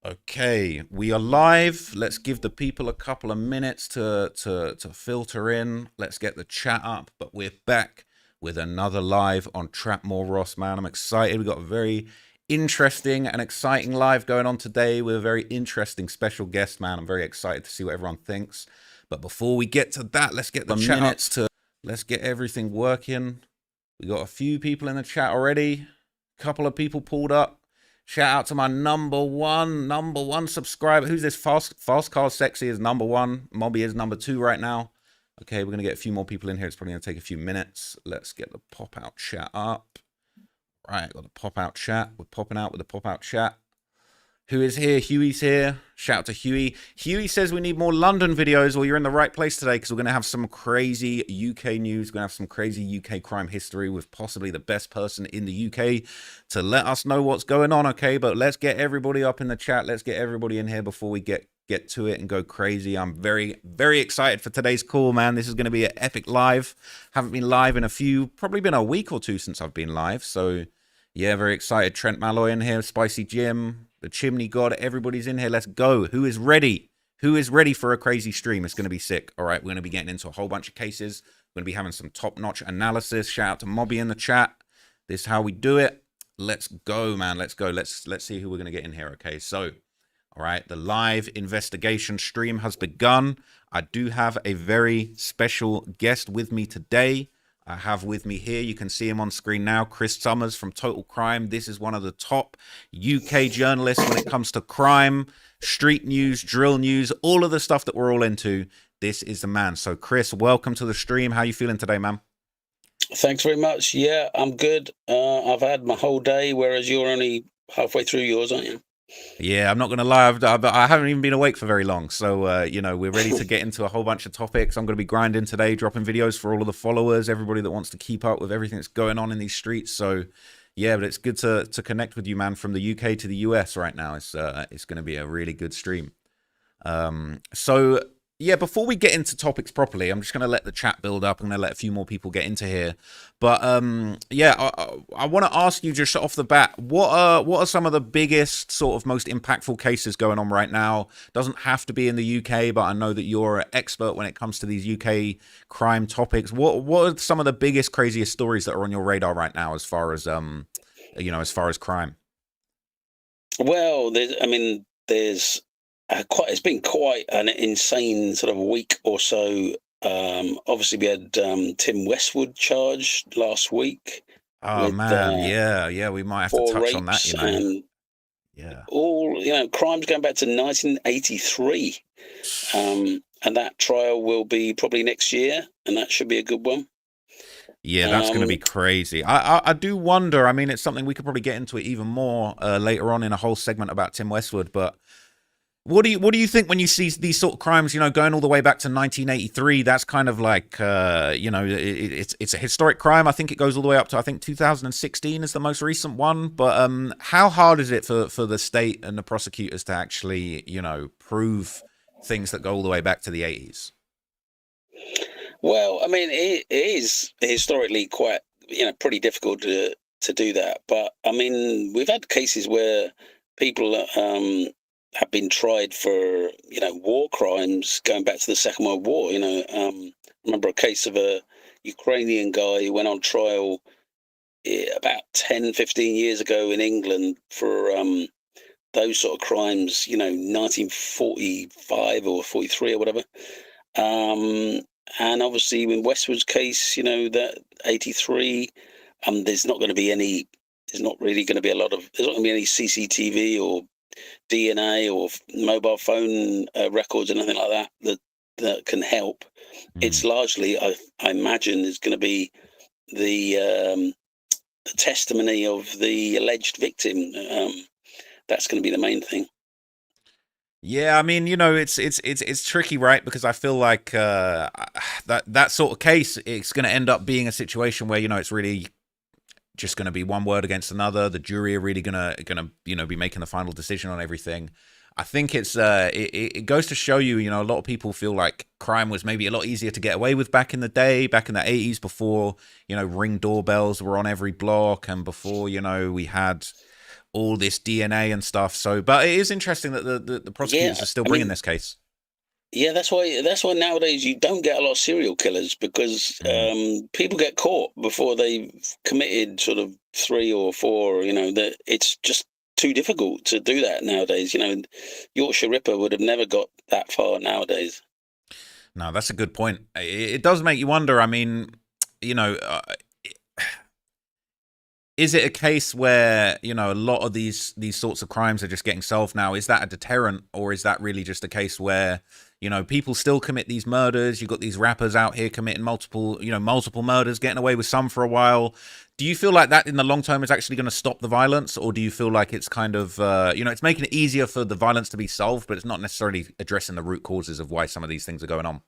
Okay, we are live. Let's give the people a couple of minutes to filter in. Let's get the chat up. But we're back with another live on Trapmore Ross, man. I'm excited. We've got a very interesting and exciting live going on today with a very interesting special guest, man. I'm very excited to see what everyone thinks. But before we get to that, let's get the chat minutes to let's get everything working. We got a few people in the chat already. A couple of people pulled up. Shout out to my number one subscriber. Who's this? Fast Car Sexy is number one. Mobby is number two right now. Okay, we're going to get a few more people in here. It's probably going to take a few minutes. Let's get the pop-out chat up. Right, got the pop-out chat. We're popping out with the pop-out chat. Who is here? Huey's here. Shout out to Huey. Huey says we need more London videos. Well, you're in the right place today because we're going to have some crazy UK news. We're going to have some crazy UK crime history with possibly the best person in the UK to let us know what's going on, okay? But let's get everybody up in the chat. Let's get everybody in here before we get to it and go crazy. I'm very, very excited for today's call, man. This is going to be an epic live. Haven't been live in probably been a week or two since I've been live. So, yeah, very excited. Trent Malloy in here. Spicy Jim. The Chimney God, everybody's in here. Let's go. Who is ready? Who is ready for a crazy stream? It's going to be sick. All right, we're going to be getting into a whole bunch of cases. We're going to be having some top-notch analysis. Shout out to Mobby in the chat. This is how we do it. Let's go, man. Let's go. Let's see who we're going to get in here. Okay, so, all right, the live investigation stream has begun. I do have a very special guest with me today. I have with me here, you can see him on screen now, Chris Summers from Total Crime. This is one of the top UK journalists when it comes to crime, street news, drill news, all of the stuff that we're all into. This is the man. So, Chris, welcome to the stream. How are you feeling today, man? Thanks very much. Yeah, I'm good. I've had my whole day, whereas you're only halfway through yours, aren't you? Yeah, I'm not going to lie. I haven't even been awake for very long. So, you know, we're ready to get into a whole bunch of topics. I'm going to be grinding today, dropping videos for all of the followers, everybody that wants to keep up with everything that's going on in these streets. So, yeah, but it's good to connect with you, man, from the UK to the US right now. It's going to be a really good stream. So, yeah, before we get into topics properly, I'm just going to let the chat build up. I'm going to let a few more people get into here. But, yeah, I want to ask you just off the bat, what are some of the biggest, sort of most impactful cases going on right now? Doesn't have to be in the UK, but I know that you're an expert when it comes to these UK crime topics. What are some of the biggest, craziest stories that are on your radar right now as far as, you know, as far as crime? Well, there's it's been quite an insane sort of week or so. Obviously, we had Tim Westwood charged last week. Oh, man, yeah, we might have to touch on that, you know. And yeah, all, you know, crimes going back to 1983. And that trial will be probably next year, and that should be a good one. Yeah, that's going to be crazy. I do wonder. I mean, it's something we could probably get into it even more later on in a whole segment about Tim Westwood. But what do you think when you see these sort of crimes? You know, going all the way back to 1983. That's kind of like you know, it's a historic crime. I think it goes all the way up to 2016 is the most recent one. But how hard is it for the state and the prosecutors to actually, you know, prove things that go all the way back to the 80s? Well, I mean, it is historically quite, you know, pretty difficult to do that. But I mean, we've had cases where people have been tried for, you know, war crimes going back to the Second World War. You know, I remember a case of a Ukrainian guy who went on trial about 10, 15 years ago in England for those sort of crimes, you know, 1945 or 43 or whatever. And obviously in Westwood's case, you know, that 83, there's not really going to be there's not going to be any CCTV or DNA or mobile phone records or anything like that can help. It's largely, I imagine, is going to be the testimony of the alleged victim. That's going to be the main thing. Yeah, I mean, you know, it's tricky, right? Because I feel like that sort of case, it's going to end up being a situation where, you know, it's really just going to be one word against another. The jury are really gonna you know, be making the final decision on everything. I think it goes to show you, you know, a lot of people feel like crime was maybe a lot easier to get away with back in the day, back in the 80s, before, you know, Ring doorbells were on every block, and before, you know, we had all this DNA and stuff. So, but it is interesting that the prosecutors Yeah, are still I bringing mean, this case. yeah, that's why nowadays you don't get a lot of serial killers because Mm. people get caught before they've committed sort of three or four. That it's just too difficult to do that nowadays. Yorkshire Ripper would have never got that far nowadays. No, that's a good point. It does make you wonder. I mean, you know, is it a case where a lot of these sorts of crimes are just getting solved now? Is that a deterrent, or is that really just a case where people still commit these murders? You've got these rappers out here committing multiple murders, getting away with some for a while. Do you feel like that in the long term is actually going to stop the violence, or do you feel like it's kind of it's making it easier for the violence to be solved, but it's not necessarily addressing the root causes of why some of these things are going on?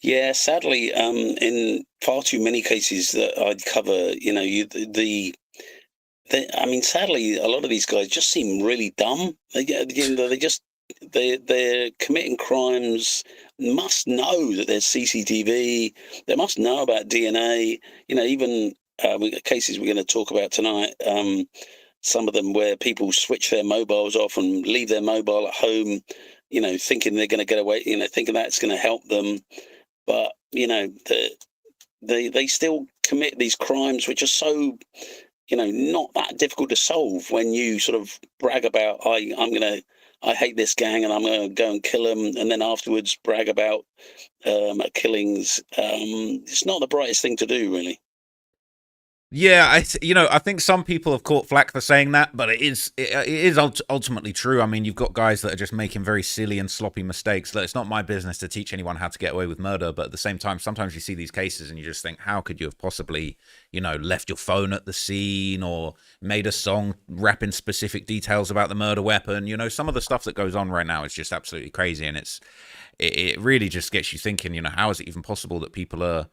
Yeah, sadly, in far too many cases that I'd cover, I mean, sadly, a lot of these guys just seem really dumb. They're committing crimes. Must know that there's CCTV. They must know about DNA. Even we got cases we're going to talk about tonight. Some of them where people switch their mobiles off and leave their mobile at home. Thinking they're going to get away. Thinking that's going to help them, but they still commit these crimes, which are so not that difficult to solve when you sort of brag about I hate this gang and I'm gonna go and kill them, and then afterwards brag about killings. It's not the brightest thing to do, really. Yeah, I think some people have caught flack for saying that, but it is ultimately true. I mean, you've got guys that are just making very silly and sloppy mistakes. That it's not my business to teach anyone how to get away with murder, but at the same time, sometimes you see these cases and you just think, how could you have possibly, left your phone at the scene or made a song rapping specific details about the murder weapon? Some of the stuff that goes on right now is just absolutely crazy, and it really just gets you thinking, how is it even possible that people are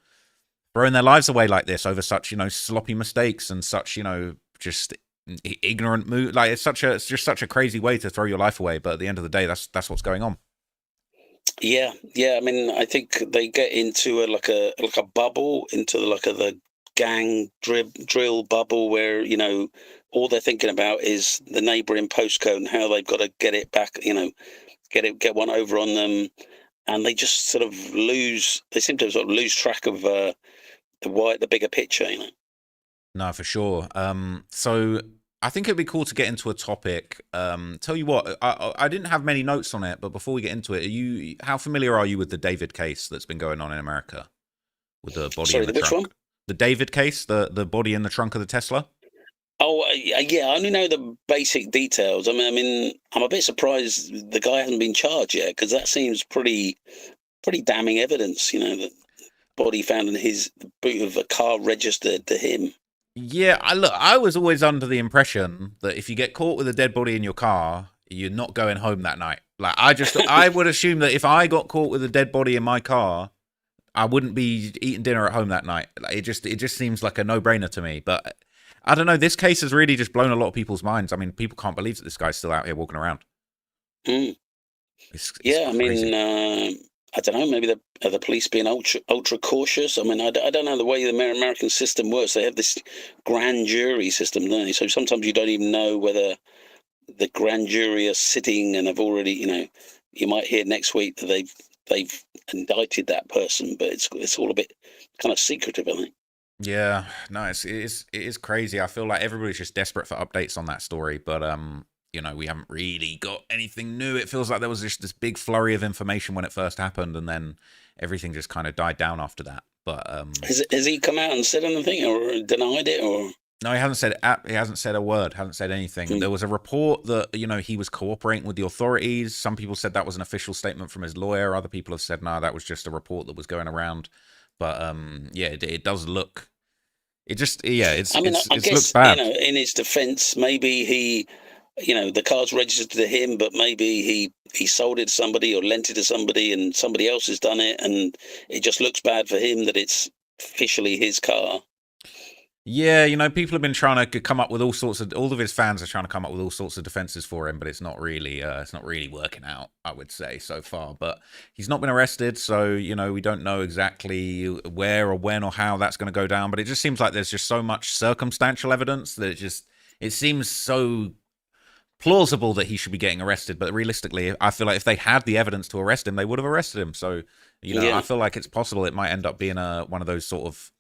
throwing their lives away like this over such sloppy mistakes and such just ignorant move. Like it's just such a crazy way to throw your life away, but at the end of the day, that's what's going on. Yeah. I mean, I think they get into a bubble, into the gang drill bubble where all they're thinking about is the neighbouring postcode and how they've got to get it back. Get one over on them, and they just sort of lose. They seem to sort of lose track of the bigger picture. No, for sure. So I think it'd be cool to get into a topic. Tell you what, I didn't have many notes on it, but before we get into it, how familiar are you with the David case that's been going on in America with the body Sorry, in the which trunk? one? The David case, the body in the trunk of the Tesla. Oh, yeah. I only know the basic details. I mean, I'm a bit surprised the guy hasn't been charged yet, because that seems pretty damning evidence. That body found in his boot of a car registered to him. Yeah, I was always under the impression that if you get caught with a dead body in your car, you're not going home that night. Like I would assume that if I got caught with a dead body in my car, I wouldn't be eating dinner at home that night. Like, it just seems like a no-brainer to me. But I don't know. This case has really just blown a lot of people's minds. I mean, people can't believe that this guy's still out here walking around. Mm. It's Yeah, I crazy. mean, I don't know. Maybe the police being ultra cautious. I mean, I don't know the way the American system works. They have this grand jury system, don't they? So sometimes you don't even know whether the grand jury are sitting and have already, you might hear next week that they've indicted that person, but it's all a bit kind of secretive, I think. Yeah, no, it is crazy. I feel like everybody's just desperate for updates on that story, but we haven't really got anything new. It feels like there was just this big flurry of information when it first happened, and then everything just kind of died down after that. But Has he come out and said anything or denied it or? no, he hasn't said a word, hasn't said anything. Hmm. There was a report that he was cooperating with the authorities. Some people said that was an official statement from his lawyer. Other people have said no, that was just a report that was going around. But yeah, it does look. It just I mean, I it looks guess, bad. in his defense, maybe he, the car's registered to him, but maybe he sold it to somebody or lent it to somebody and somebody else has done it. And it just looks bad for him that it's officially his car. Yeah, people have been trying to come up with all of his fans are trying to come up with all sorts of defenses for him, but it's not really working out, I would say, so far. But he's not been arrested, so we don't know exactly where or when or how that's going to go down. But it just seems like there's just so much circumstantial evidence that it seems so plausible that he should be getting arrested, but realistically, I feel like if they had the evidence to arrest him, they would have arrested him. So, I Yeah. feel like it's possible it might end up being one of those sort of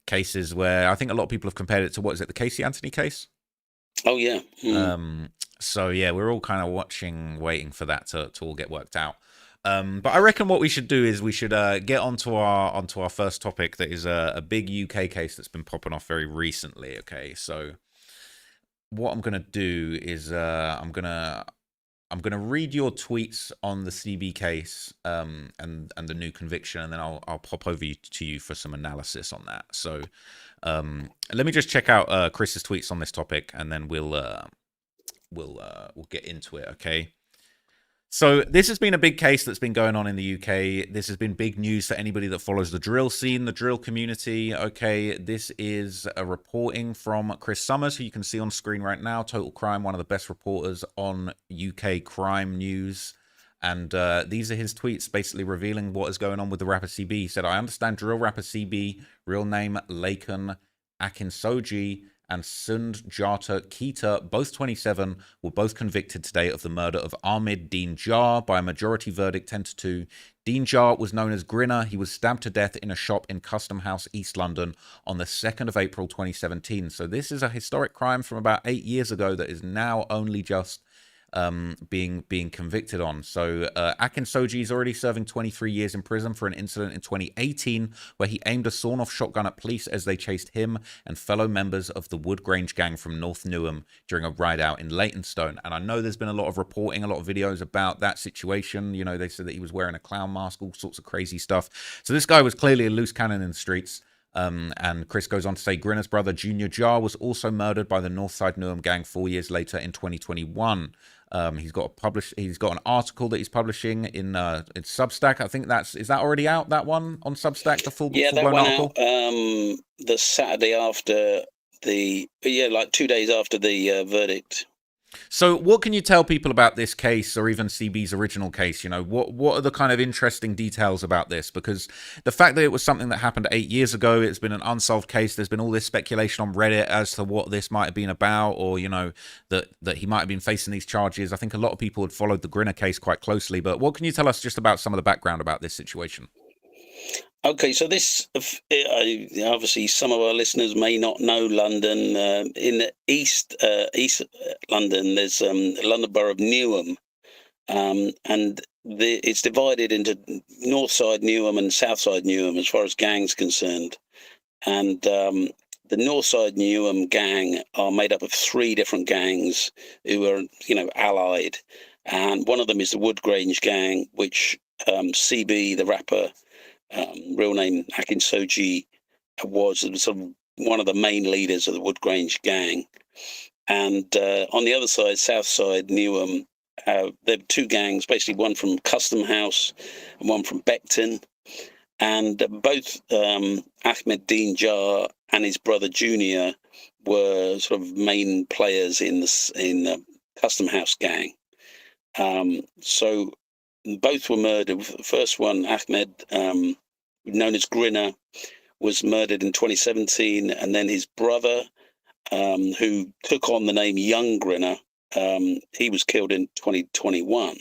cases where I think a lot of people have compared it to, what is it, the Casey Anthony case? Oh yeah. So yeah, we're all kind of waiting for that to all get worked out. But I reckon what we should do is we should get onto our first topic, that is a big UK case that's been popping off very recently. Okay, so what I'm gonna do is I'm gonna read your tweets on the CB case, and the new conviction, and then I'll pop over to you for some analysis on that. So let me just check out Chris's tweets on this topic, and then we'll get into it. Okay. So this has been a big case that's been going on in the UK. This has been big news for anybody that follows the drill scene, the drill community. Okay, this is a reporting from Chris Summers, who you can see on screen right now. Total Crime, one of the best reporters on UK crime news. And these are his tweets basically revealing what is going on with the rapper CB. He said, I understand drill rapper CB, real name Laken Akinsoji, and Sunjata Keita, both 27, were both convicted today of the murder of Ahmed Dean Jar by a majority verdict 10-2. Dean Jar was known as Grinner. He was stabbed to death in a shop in Custom House, East London on the 2nd of April 2017. So this is a historic crime from about 8 years ago that is now only just being convicted on. So Akinsoji is already serving 23 years in prison for an incident in 2018 where he aimed a sawn-off shotgun at police as they chased him and fellow members of the Wood Grange gang from North Newham during a ride-out in Leytonstone. And I know there's been a lot of reporting, a lot of videos about that situation. They said that he was wearing a clown mask, all sorts of crazy stuff. So this guy was clearly a loose cannon in the streets. And Chris goes on to say Grinner's brother Junior Jar was also murdered by the Northside Newham gang 4 years later in 2021. He's got an article that he's publishing in Substack. I think is that already out, that one on Substack, the full Yeah, that full-blown went article? out the Saturday after like 2 days after the verdict. So what can you tell people about this case, or even CB's original case? What are the kind of interesting details about this? Because the fact that it was something that happened 8 years ago, it's been an unsolved case. There's been all this speculation on Reddit as to what this might have been about, or, that he might have been facing these charges. I think a lot of people had followed the Grinner case quite closely, but what can you tell us just about some of the background about this situation? Okay, so this obviously some of our listeners may not know London. In the East London, there's London Borough of Newham, and it's divided into North Side Newham and South Side Newham as far as gangs concerned. And the North Side Newham gang are made up of 3 different gangs who are allied, and one of them is the Wood Grange gang, which CB, the rapper, real name Akinsoji, was sort of one of the main leaders of the Wood Grange gang. And on the other side, South Side Newham, there are 2 gangs, basically one from Custom House and one from Beckton. And both Ahmed Dean Jar and his brother Junior were sort of main players in the Custom House gang. So both were murdered. The first one, Ahmed, known as Grinner, was murdered in 2017, and then his brother, who took on the name Young Grinner, he was killed in 2021.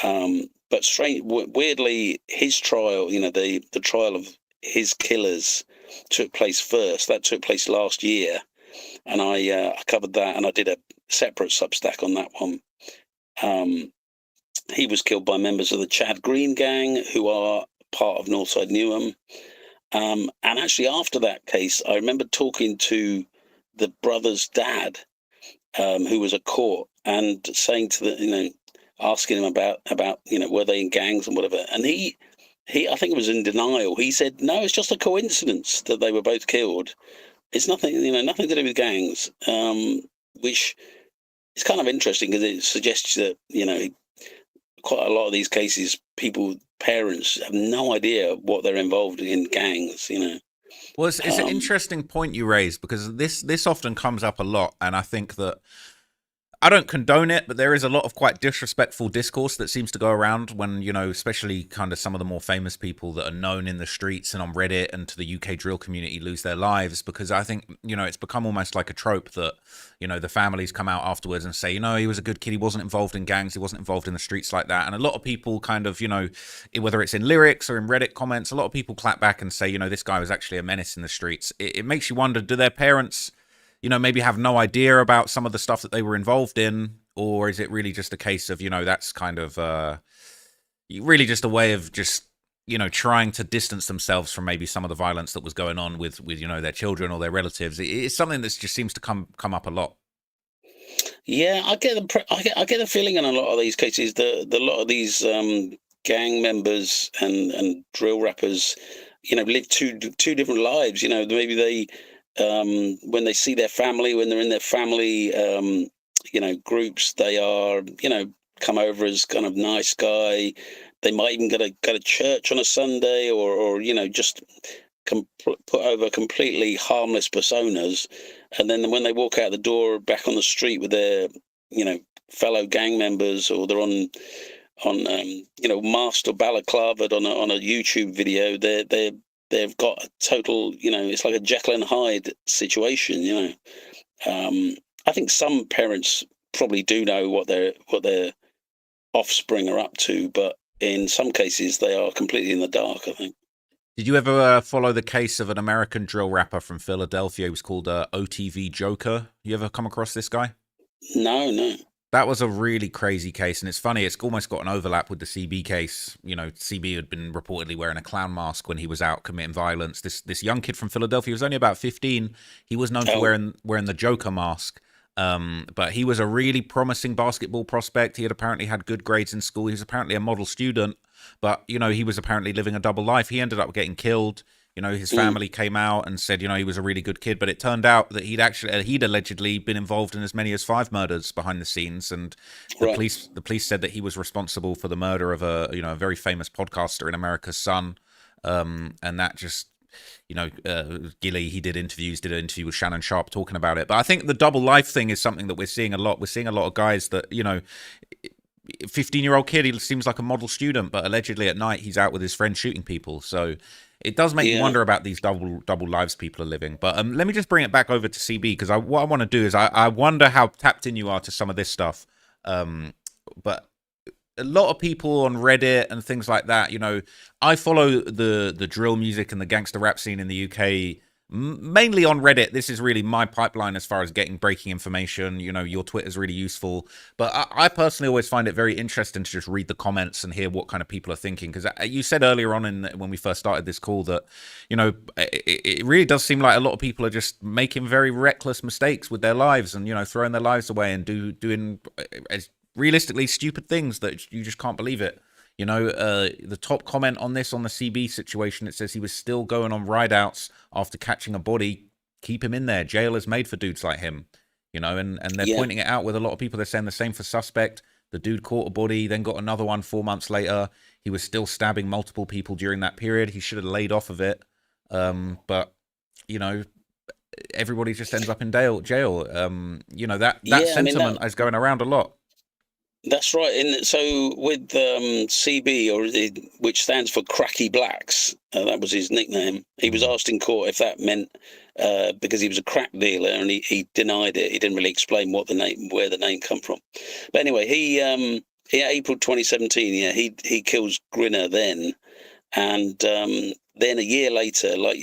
But weirdly, his trial, the trial of his killers, took place first. That took place last year, and I covered that, and I did a separate Substack on that one. He was killed by members of the Chad Green gang, who are part of Northside Newham. And actually, after that case, I remember talking to the brother's dad, who was at court, and saying to asking him about were they in gangs and whatever. And he I think it was in denial. He said, no, it's just a coincidence that they were both killed. It's nothing, nothing to do with gangs, which is kind of interesting because it suggests that, quite a lot of these cases, parents have no idea what they're involved in gangs, Well, it's an interesting point you raise, because this often comes up a lot, and I think that I don't condone it, but there is a lot of quite disrespectful discourse that seems to go around when, especially kind of some of the more famous people that are known in the streets and on Reddit and to the UK drill community lose their lives, because I think, it's become almost like a trope that, the families come out afterwards and say, he was a good kid. He wasn't involved in gangs. He wasn't involved in the streets like that. And a lot of people kind of, whether it's in lyrics or in Reddit comments, a lot of people clap back and say, this guy was actually a menace in the streets. It makes you wonder, do their parents maybe have no idea about some of the stuff that they were involved in, or is it really just a case of, that's kind of really just a way of just, trying to distance themselves from maybe some of the violence that was going on with their children or their relatives. It's something that just seems to come up a lot. Yeah, I get the feeling in a lot of these cases that a lot of these gang members and drill rappers, live two different lives. Maybe they when they see their family, when they're in their family, groups, they are, come over as kind of nice guy. They might even go to church on a Sunday, or just put over completely harmless personas, and then when they walk out the door back on the street with their, fellow gang members, or they're on masked or balaclavaed on a YouTube video, they've got a total, it's like a Jekyll and Hyde situation. I think some parents probably do know what their offspring are up to, but in some cases they are completely in the dark, I think. Did you ever follow the case of an American drill rapper from Philadelphia? He was called OTV Joker. You ever come across this guy? No. That was a really crazy case, and it's funny, it's almost got an overlap with the CB case. CB had been reportedly wearing a clown mask when he was out committing violence. This young kid from Philadelphia was only about 15. He was known for wearing the Joker mask. But he was a really promising basketball prospect. He had apparently had good grades in school. He was apparently a model student, but, he was apparently living a double life. He ended up getting killed. His family came out and said, he was a really good kid, but it turned out that he'd allegedly been involved in as many as 5 murders behind the scenes. And the police said that he was responsible for the murder of a very famous podcaster in America's Son. And that just, Gilly, he did an interview with Shannon Sharp talking about it. But I think the double life thing is something that we're seeing a lot. We're seeing a lot of guys that, 15-year-old kid, he seems like a model student, but allegedly at night he's out with his friends shooting people. So it does make you wonder about these double lives people are living. But let me just bring it back over to CB, because what I want to do is I wonder how tapped in you are to some of this stuff. But a lot of people on Reddit and things like that, I follow the drill music and the gangster rap scene in the UK mainly on Reddit. This is really my pipeline as far as getting breaking information. Your Twitter's really useful, but I personally always find it very interesting to just read the comments and hear what kind of people are thinking, because you said earlier on when we first started this call that it really does seem like a lot of people are just making very reckless mistakes with their lives and throwing their lives away and doing realistically stupid things that you just can't believe it. The top comment on this, on the CB situation, it says he was still going on rideouts after catching a body. Keep him in there. Jail is made for dudes like him. And they're pointing it out with a lot of people. They're saying the same for Suspect. The dude caught a body, then got another one 4 months later. He was still stabbing multiple people during that period. He should have laid off of it. But everybody just ends up in jail. That sentiment is going around a lot. That's right. And so with CB, which stands for Cracky Blacks, that was his nickname. He was asked in court if that meant because he was a crack dealer, and he denied it. He didn't really explain where the name come from. But anyway, he April 2017, he kills Grinner then, and then a year later, like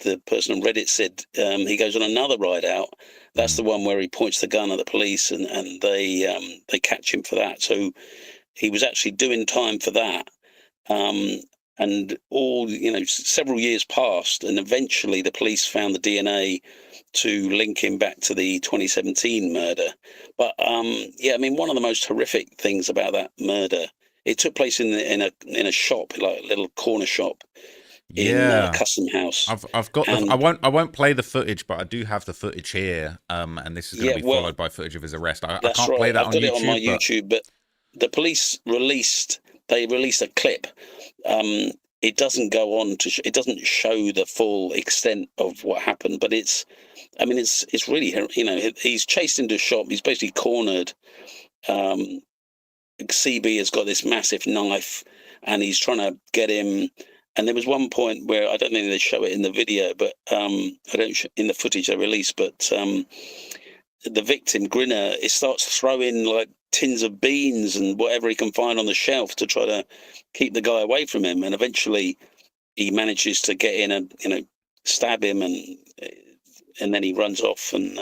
the person on Reddit said, he goes on another ride out. That's the one where he points the gun at the police, and they catch him for that. So he was actually doing time for that. And several years passed, and eventually the police found the DNA to link him back to the 2017 murder. But one of the most horrific things about that murder, it took place in a shop, like a little corner shop. In Custom House. I've got. I won't play the footage, but I do have the footage here. And this is going to be followed by footage of his arrest. I can't play that on YouTube. I've got it on my YouTube, but the police released a clip it doesn't go on to it doesn't show the full extent of what happened, but it's really, you know, he's chased into a shop, he's basically cornered. CB has got this massive knife and he's trying to get him. And there was one point where I don't think they show it in the video, but I don't in the footage they released, but the victim, Grinner, it starts throwing like tins of beans and whatever he can find on the shelf to try to keep the guy away from him. And eventually he manages to get in and, you know, stab him, and then he runs off. And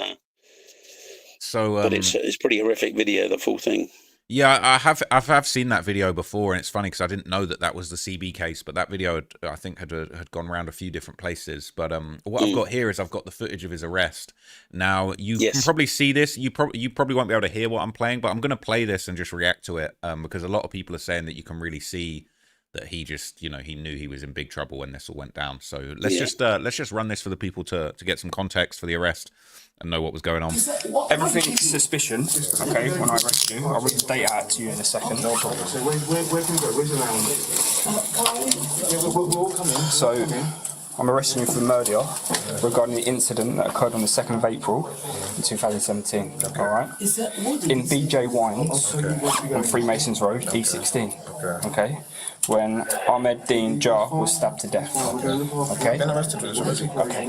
but it's pretty horrific video, the full thing. Yeah, I have seen that video before, and it's funny because I didn't know that was the CB case, but that video I think had gone around a few different places. But what I've got here is I've got the footage of his arrest. Now you can probably see this. You probably won't be able to hear what I'm playing, but I'm going to play this and just react to it because a lot of people are saying that you can really see that he just, you know, he knew he was in big trouble when this all went down. So let's just run this for the people to get some context for the arrest and know what was going on. Everything's suspicion. Okay, when I arrest you, I'll read the date out to you in a second. No problem. So where can we go? Where's the lounge? So I'm arresting you for murder regarding the incident that occurred on the 2nd of April in 2017. Okay. All right. In BJ Wines on Freemasons Road, E16. Okay. When Ahmed Dean Jar was stabbed to death. Okay. Okay.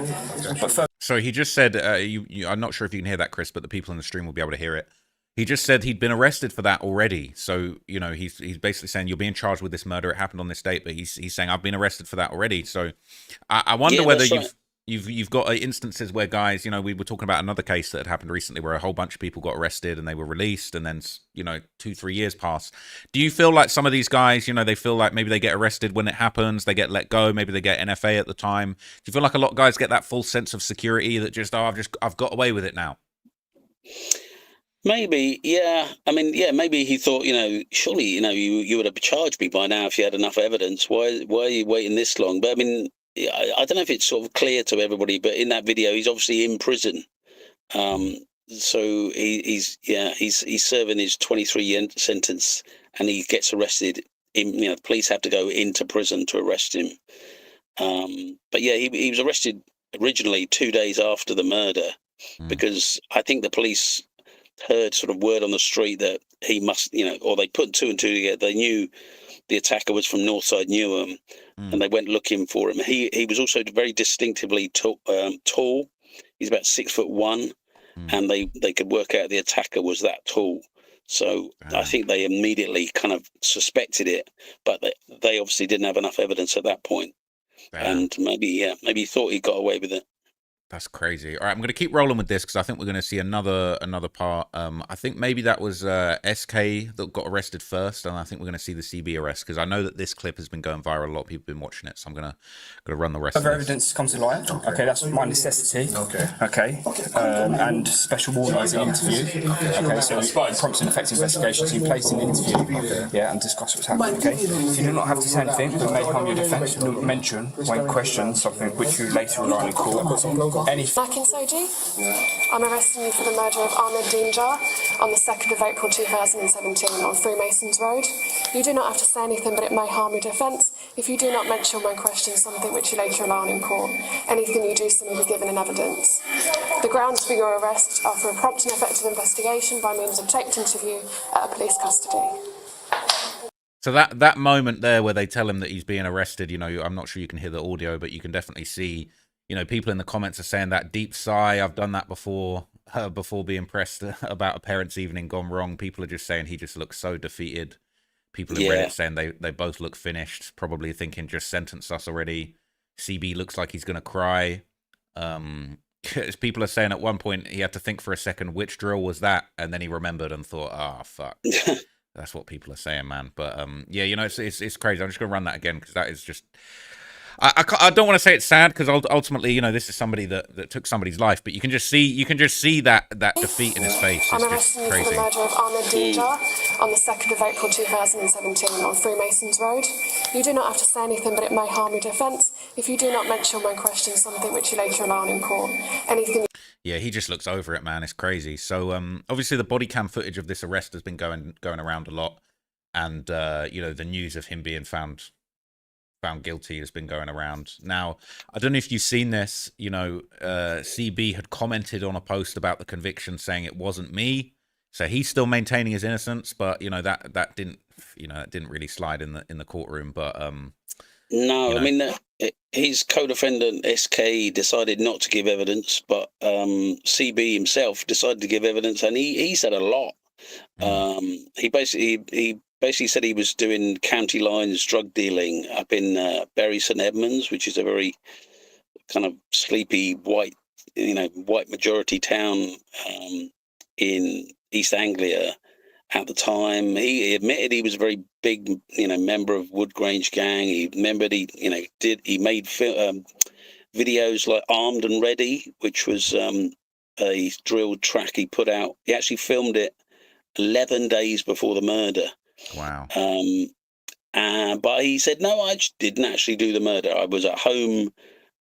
But first. So he just said, I'm not sure if you can hear that, Chris, but the people in the stream will be able to hear it. He just said he'd been arrested for that already. So, you know, he's basically saying you're being charged with this murder. It happened on this date, but he's saying I've been arrested for that already. So I wonder whether you've got instances where guys, you know, we were talking about another case that had happened recently where a whole bunch of people got arrested and they were released, and then, you know, 2-3 years pass. Do you feel like some of these guys, you know, they feel like maybe they get arrested when it happens, they get let go, maybe they get NFA at the time? Do you feel like a lot of guys get that full sense of security that just, I've got away with it now? Maybe, yeah. I mean, yeah, maybe he thought, you know, surely, you know, you would have charged me by now if you had enough evidence. Why are you waiting this long? But I mean, I don't know if it's sort of clear to everybody, but in that video, he's obviously in prison. So he's serving his 23-year sentence, and he gets arrested. You know, the police have to go into prison to arrest him. But yeah, he was arrested originally 2 days after the murder, because I think the police heard sort of word on the street that he must, you know, or they put 2 and 2 together. They knew the attacker was from Northside Newham, and they went looking for him. He was also very distinctively tall. He's about 6'1", and they could work out the attacker was that tall. So I think they immediately kind of suspected it, but they obviously didn't have enough evidence at that point. And maybe he thought he got away with it. That's crazy. All right, I'm going to keep rolling with this because I think we're going to see another part. I think maybe that was SK that got arrested first, and I think we're going to see the CB arrest because I know that this clip has been going viral. A lot of people have been watching it, so I'm going to run the rest of this. Evidence comes to light. Okay, that's my necessity. Okay. And special warning is an interview. Okay, so prompts an effective investigation. So you place an interview, yeah, and discuss what's happening. Okay, you do not have to say anything that may harm your defence. You don't mention when questioned something which you later rely on in court. Makin Soji, I'm arresting you for the murder of Ahmed Dean Jar on the 2nd of April 2017 on Freemasons Road. You do not have to say anything, but it may harm your defence if you do not mention when questioned something which you later rely on in court. Anything you do so may be given in evidence. The grounds for your arrest are for a prompt and effective investigation by means of taped interview at a police custody. So that moment there where they tell him that he's being arrested, you know, I'm not sure you can hear the audio, but you can definitely see, you know, people in the comments are saying that deep sigh. I've done that before being pressed about a parents' evening gone wrong. People are just saying he just looks so defeated. People in Reddit saying they both look finished, probably thinking just sentence us already. CB looks like he's going to cry. People are saying at one point he had to think for a second, which drill was that? And then he remembered and thought, ah, fuck. That's what people are saying, man. But yeah, you know, it's crazy. I'm just going to run that again because that is just... I don't want to say it's sad because ultimately, you know, this is somebody that took somebody's life, but you can just see that defeat in his face. It's I'm arresting you for the murder of Ahmed Dean Jar on the 2nd of April 2017 on Freemasons Road. You do not have to say anything, but it may harm your defence if you do not mention when questioned something which you later rely on in court. Anything. Yeah, he just looks over it, man. It's crazy. So obviously the body cam footage of this arrest has been going around a lot, and you know, the news of him being found found guilty has been going around. Now, I don't know if you've seen this. You know, CB had commented on a post about the conviction, saying it wasn't me. So he's still maintaining his innocence, but you know that didn't really slide in the courtroom. But No, you I know, mean, his co-defendant SK decided not to give evidence, but CB himself decided to give evidence, and he said a lot. He basically said he was doing county lines drug dealing up in Bury St Edmunds, which is a very kind of sleepy white majority town in East Anglia at the time. He admitted he was a very big, member of Wood Grange gang. He remembered he made videos like Armed and Ready, which was a drill track he put out. He actually filmed it 11 days before the murder. wow. But he said, no, I didn't actually do the murder. I was at home.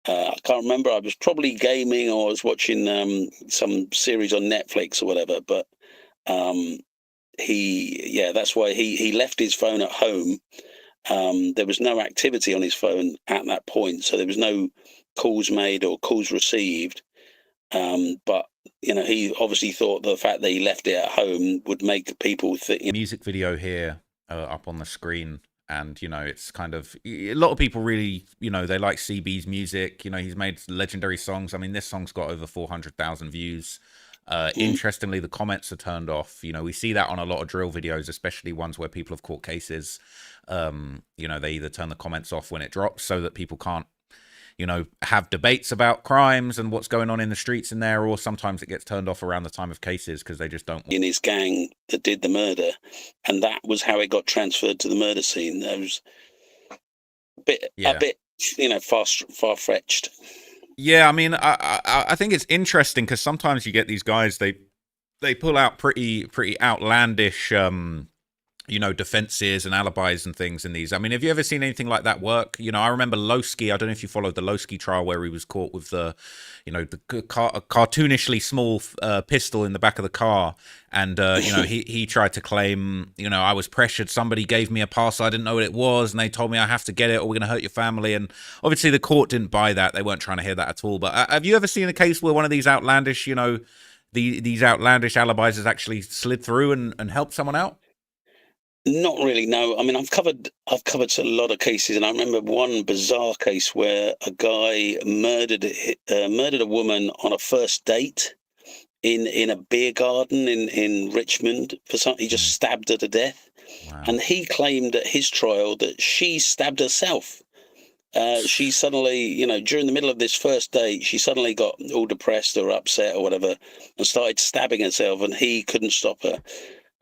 I can't remember. I was probably gaming or I was watching some series on Netflix or whatever. But that's why he left his phone at home. There was no activity on his phone at that point, so there was no calls made or calls received. But he obviously thought the fact that he left it at home would make people think. Music video here up on the screen, and it's kind of, a lot of people really, they like CB's music. He's made legendary songs. I mean, this song's got over 400,000 views. Interestingly, the comments are turned off. We see that on a lot of drill videos, especially ones where people have caught cases. They either turn the comments off when it drops so that people can't have debates about crimes and what's going on in the streets in there, or sometimes it gets turned off around the time of cases because they just don't want. In his gang that did the murder, and that was how it got transferred to the murder scene. That was a bit far-fetched. Yeah, I mean, I think it's interesting because sometimes you get these guys, they pull out pretty outlandish defenses and alibis and things in these. I mean, have you ever seen anything like that work? I remember Lowski. I don't know if you followed the Lowski trial where he was caught with the cartoonishly small pistol in the back of the car, and he tried to claim, I was pressured. Somebody gave me a pass, I didn't know what it was, and they told me I have to get it or we're going to hurt your family. And obviously the court didn't buy that. They weren't trying to hear that at all. But have you ever seen a case where one of these outlandish, these outlandish alibis has actually slid through and helped someone out? Not really, no. I mean, I've covered a lot of cases, and I remember one bizarre case where a guy murdered a woman on a first date in a beer garden in Richmond. He just stabbed her to death. Wow. And he claimed at his trial that she stabbed herself. She suddenly, during the middle of this first date, she suddenly got all depressed or upset or whatever and started stabbing herself, and he couldn't stop her.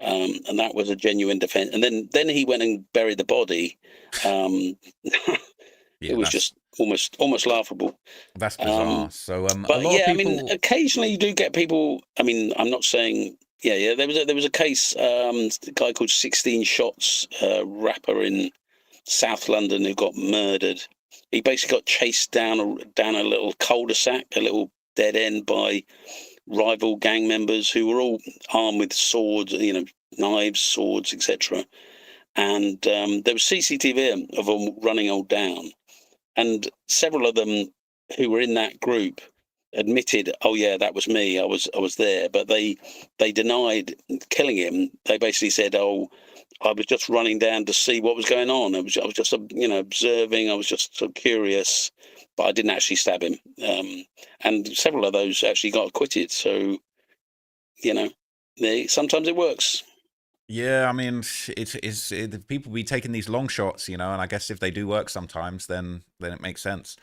And that was a genuine defense. And then he went and buried the body. It was just almost laughable. That's bizarre. So, but a lot of people... I mean, occasionally you do get people. I mean, I'm not saying. Yeah. There was a case. A guy called 16 Shots, rapper in South London, who got murdered. He basically got chased down a little cul-de-sac, a little dead end by rival gang members who were all armed with swords, knives, swords, etc. And there was CCTV of them running all down, and several of them who were in that group admitted, "Oh yeah, that was me. I was there," but they denied killing him. They basically said, "Oh, I was just running down to see what was going on. I was just observing. I was just so curious." But I didn't actually stab him. And several of those actually got acquitted. So, sometimes it works. Yeah, I mean, people be taking these long shots, and I guess if they do work sometimes, then it makes sense.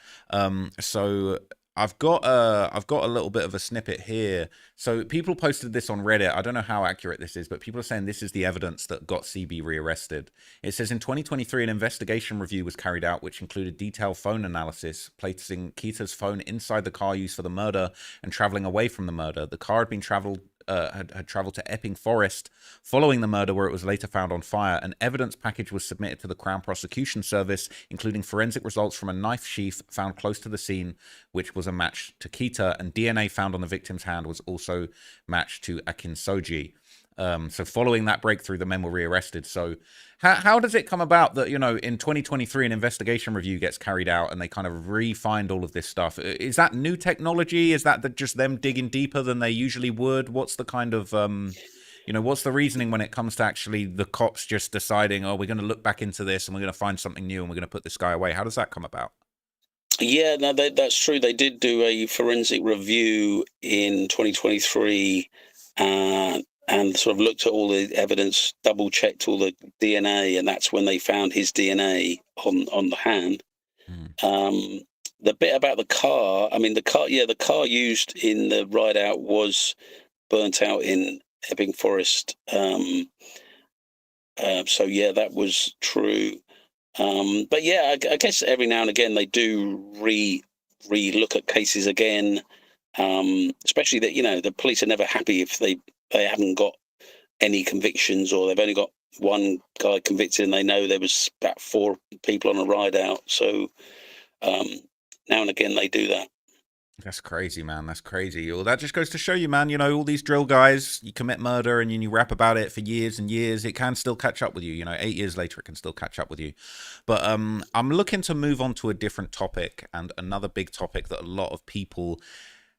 So I've got a little bit of a snippet here. So people posted this on Reddit. I don't know how accurate this is, but people are saying this is the evidence that got CB rearrested. It says in 2023, an investigation review was carried out, which included detailed phone analysis, placing Keita's phone inside the car used for the murder and traveling away from the murder. The car had been traveled to Epping Forest following the murder, where it was later found on fire. An evidence package was submitted to the Crown Prosecution Service, including forensic results from a knife sheath found close to the scene, which was a match to Keita, and DNA found on the victim's hand was also matched to Akinsoji. So following that breakthrough, the men were rearrested. So how does it come about that, you know, in 2023, an investigation review gets carried out and they kind of re-find all of this stuff? Is that new technology? Is that just them digging deeper than they usually would? What's the kind of, you know, what's the reasoning when it comes to actually the cops just deciding, oh, we're going to look back into this and we're going to find something new and we're going to put this guy away? How does that come about? Yeah, no, that's true. They did do a forensic review in 2023 and sort of looked at all the evidence, double checked all the DNA, and that's when they found his DNA on the hand. The bit about the car, I mean, the car used in the ride out was burnt out in Epping Forest. So yeah, that was true. But yeah, I guess every now and again they do re-look at cases again, especially that, you know, the police are never happy if they haven't got any convictions, or they've only got one guy convicted and they know there was about 4 people on a ride out. So now and again they do that. That's crazy, man. That's crazy. Well, that just goes to show you, man, you know, all these drill guys, you commit murder and you rap about it for years and years. It can still catch up with you. You know, 8 years later, it can still catch up with you. But I'm looking to move on to a different topic, and another big topic that a lot of people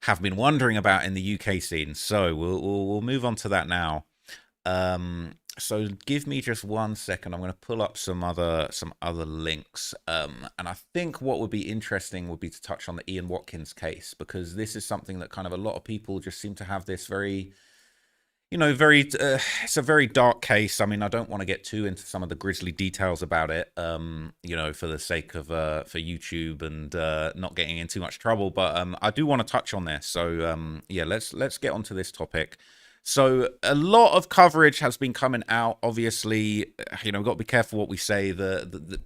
have been wondering about in the UK scene. So we'll move on to that now. So give me just 1 second. I'm going to pull up some other links. And I think what would be interesting would be to touch on the Ian Watkins case, because this is something that kind of a lot of people just seem to have this very, you know, it's a very dark case. I mean, I don't want to get too into some of the grisly details about it, you know, for the sake of, for YouTube and not getting in too much trouble. But I do want to touch on this. So yeah, let's get onto this topic. So a lot of coverage has been coming out. Obviously, you know, we've got to be careful what we say.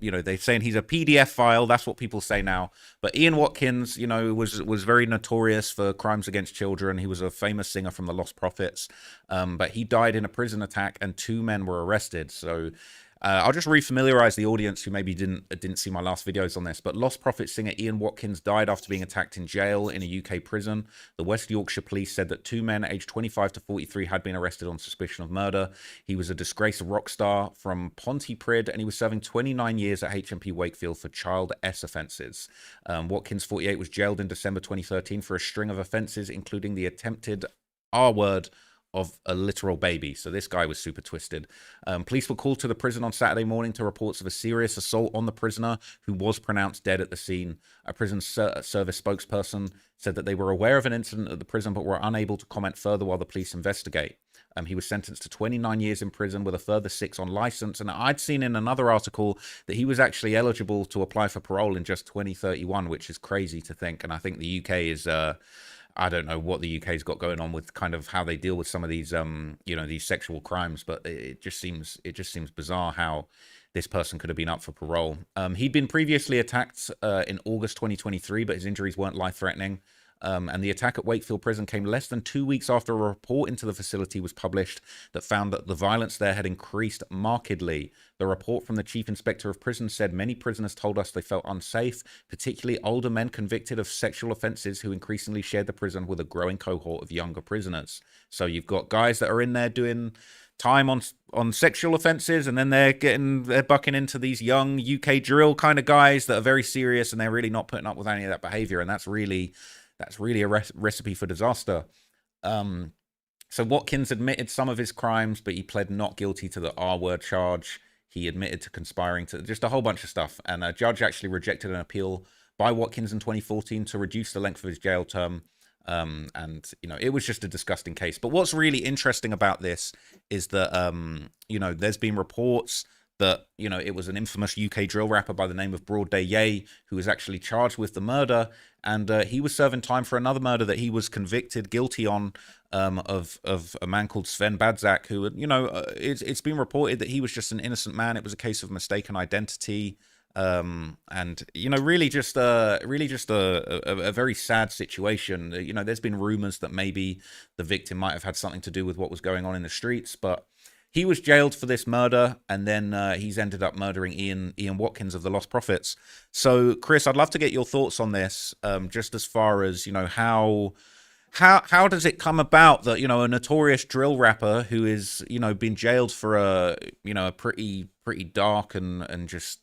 You know, they're saying he's a PDF file. That's what people say now. But Ian Watkins, you know, was very notorious for crimes against children. He was a famous singer from the Lost Prophets. But he died in a prison attack and 2 men were arrested. So I'll just refamiliarize the audience who maybe didn't see my last videos on this. But Lost Prophets singer Ian Watkins died after being attacked in jail in a UK prison. The West Yorkshire police said that 2 men aged 25 to 43 had been arrested on suspicion of murder. He was a disgraced rock star from Pontypridd, and he was serving 29 years at HMP Wakefield for Child S offences. Watkins, 48, was jailed in December 2013 for a string of offences, including the attempted R-word of a literal baby. So this guy was super twisted. Police were called to the prison on Saturday morning to reports of a serious assault on the prisoner, who was pronounced dead at the scene. A prison service spokesperson said that they were aware of an incident at the prison but were unable to comment further while the police investigate. He was sentenced to 29 years in prison with a further 6 on license. And I'd seen in another article that he was actually eligible to apply for parole in just 2031, which is crazy to think. And I think the UK is I don't know what the UK's got going on with kind of how they deal with some of these, you know, these sexual crimes, but it just seems bizarre how this person could have been up for parole. He'd been previously attacked in August 2023, but his injuries weren't life-threatening. And the attack at Wakefield Prison came less than 2 weeks after a report into the facility was published that found that the violence there had increased markedly. The report from the Chief Inspector of Prisons said many prisoners told us they felt unsafe, particularly older men convicted of sexual offences who increasingly shared the prison with a growing cohort of younger prisoners. So you've got guys that are in there doing time on sexual offences, and then they're bucking into these young UK drill kind of guys that are very serious, and they're really not putting up with any of that behaviour, and that's really a recipe for disaster. So Watkins admitted some of his crimes, but he pled not guilty to the R-word charge. He admitted to conspiring to just a whole bunch of stuff. And a judge actually rejected an appeal by Watkins in 2014 to reduce the length of his jail term. And, you know, it was just a disgusting case. But what's really interesting about this is that, you know, there's been reports that, you know, it was an infamous UK drill rapper by the name of Broad Day Ye who was actually charged with the murder, and he was serving time for another murder that he was guilty on, of a man called Sven Badzak, who, you know, it's been reported that he was just an innocent man. It was a case of mistaken identity, and, you know, really just a very sad situation. You know, there's been rumors that maybe the victim might have had something to do with what was going on in the streets, but he was jailed for this murder, and then he's ended up murdering Ian Watkins of the Lost Prophets. So, Chris, I'd love to get your thoughts on this, just as far as, you know, how does it come about that, you know, a notorious drill rapper who is, you know, been jailed for a, you know, a pretty dark and just,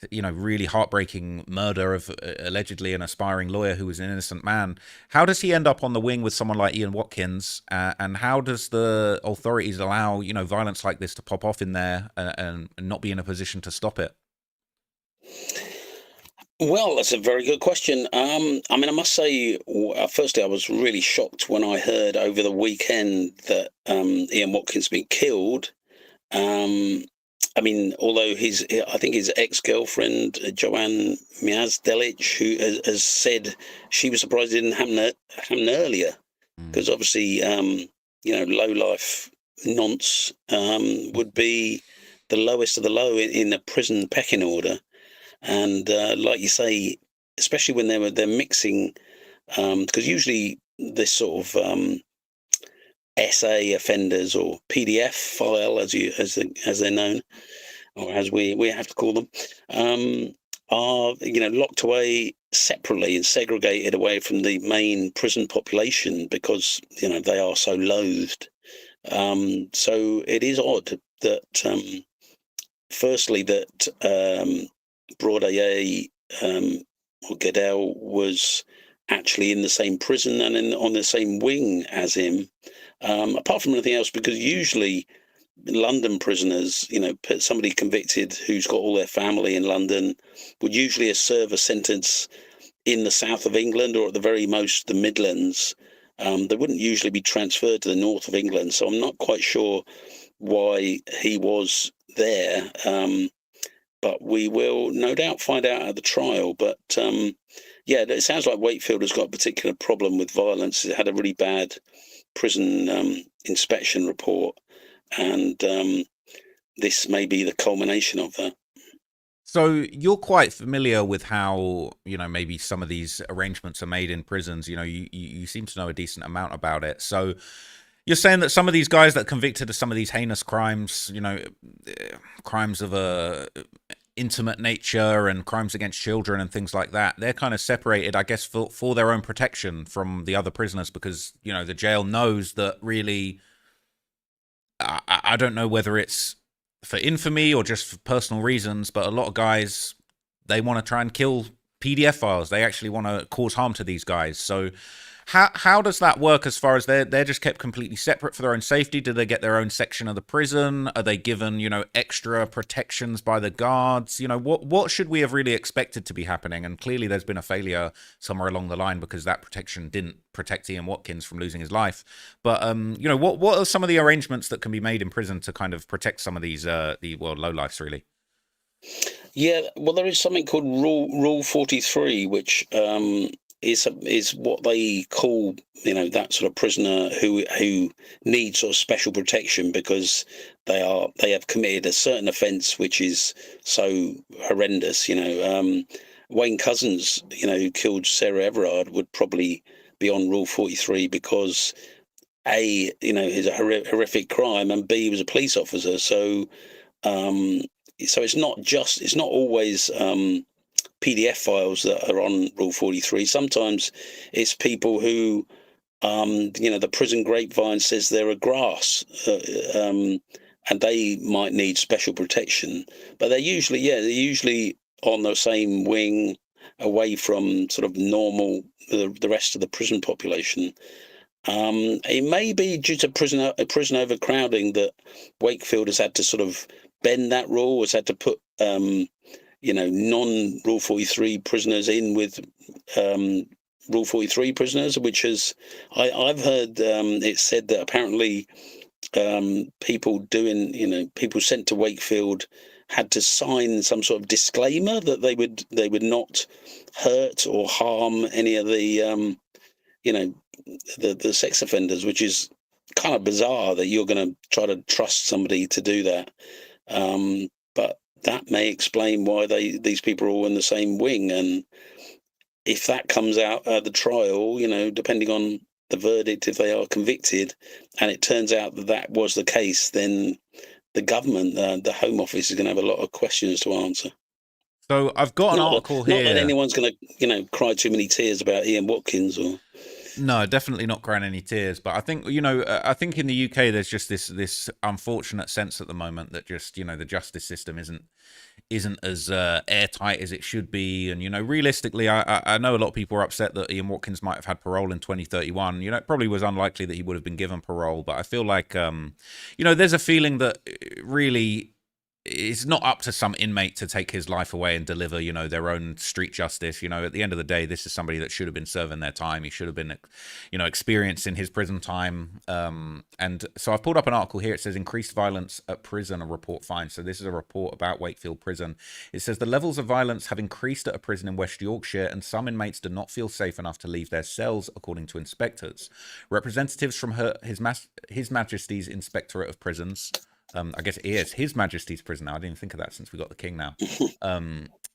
you know, really heartbreaking murder of allegedly an aspiring lawyer who was an innocent man, how does he end up on the wing with someone like Ian Watkins, and how does the authorities allow, you know, violence like this to pop off in there, and not be in a position to stop it? Well, that's a very good question. I mean, I must say, firstly, I was really shocked when I heard over the weekend that Ian Watkins been killed. Um, I mean, although I think his ex-girlfriend, Joanne Miazdelic, who has said she was surprised it didn't happen earlier, because obviously, you know, low-life nonce would be the lowest of the low in the prison pecking order. And like you say, especially when they're mixing, because usually this sort of SA offenders or PDF file, as they're known, or as we have to call them, are, you know, locked away separately and segregated away from the main prison population because, you know, they are so loathed. So it is odd that, firstly, that Broad or Goodell was actually in the same prison and on the same wing as him. Apart from anything else, because usually London prisoners, you know, somebody convicted who's got all their family in London would usually serve a sentence in the south of England, or at the very most the Midlands. They wouldn't usually be transferred to the north of England. So I'm not quite sure why he was there. But we will no doubt find out at the trial. But yeah, it sounds like Wakefield has got a particular problem with violence. It had a really bad prison inspection report, and this may be the culmination of that. So you're quite familiar with how, you know, maybe some of these arrangements are made in prisons. You know, you seem to know a decent amount about it. So you're saying that some of these guys that are convicted of some of these heinous crimes, you know, crimes of a intimate nature and crimes against children and things like that, they're kind of separated, I guess, for their own protection from the other prisoners, because, you know, the jail knows that really, I don't know whether it's for infamy or just for personal reasons, but a lot of guys, they want to try and kill PDF files. They actually want to cause harm to these guys. So how does that work as far as they're just kept completely separate for their own safety? Do they get their own section of the prison? Are they given, you know, extra protections by the guards? You know, what should we have really expected to be happening? And clearly there's been a failure somewhere along the line, because that protection didn't protect Ian Watkins from losing his life. But, you know, what are some of the arrangements that can be made in prison to kind of protect some of these, lowlifes, really? Yeah, well, there is something called Rule 43, which is what they call, you know, that sort of prisoner who needs sort of special protection because they have committed a certain offence which is so horrendous. You know, Wayne Couzens, you know, who killed Sarah Everard, would probably be on Rule 43 because A, you know, is a horrific crime, and B, he was a police officer. So it's not always PDF files that are on Rule 43. Sometimes it's people who, you know, the prison grapevine says they're a grass, and they might need special protection. But they're usually on the same wing, away from sort of normal, the rest of the prison population. It may be due to prison overcrowding that Wakefield has had to sort of bend that rule, has had to put you know, non-Rule 43 prisoners in with Rule 43 prisoners, which is, I've heard it said that apparently people sent to Wakefield had to sign some sort of disclaimer that they would not hurt or harm any of the you know, the sex offenders, which is kind of bizarre that you're going to try to trust somebody to do that. But that may explain why these people are all in the same wing. And if that comes out at the trial, you know, depending on the verdict, if they are convicted and it turns out that was the case, then the government, the Home Office, is going to have a lot of questions to answer. So I've got an article here. Not that anyone's going to, you know, cry too many tears about Ian Watkins or... No, definitely not crying any tears. But I think, I think in the UK there's just this unfortunate sense at the moment that just, the justice system isn't as airtight as it should be. And, realistically, I know a lot of people are upset that Ian Watkins might have had parole in 2031. It probably was unlikely that he would have been given parole. But I feel like, there's a feeling that really it's not up to some inmate to take his life away and deliver, their own street justice. At the end of the day, this is somebody that should have been serving their time. He should have been, experiencing his prison time. And so I've pulled up an article here. It says increased violence at prison, a report finds. So this is a report about Wakefield Prison. It says the levels of violence have increased at a prison in West Yorkshire, and some inmates do not feel safe enough to leave their cells, according to inspectors. Representatives from His Majesty's Inspectorate of Prisons, I guess it is His Majesty's Prison now. I didn't even think of that since we got the King now.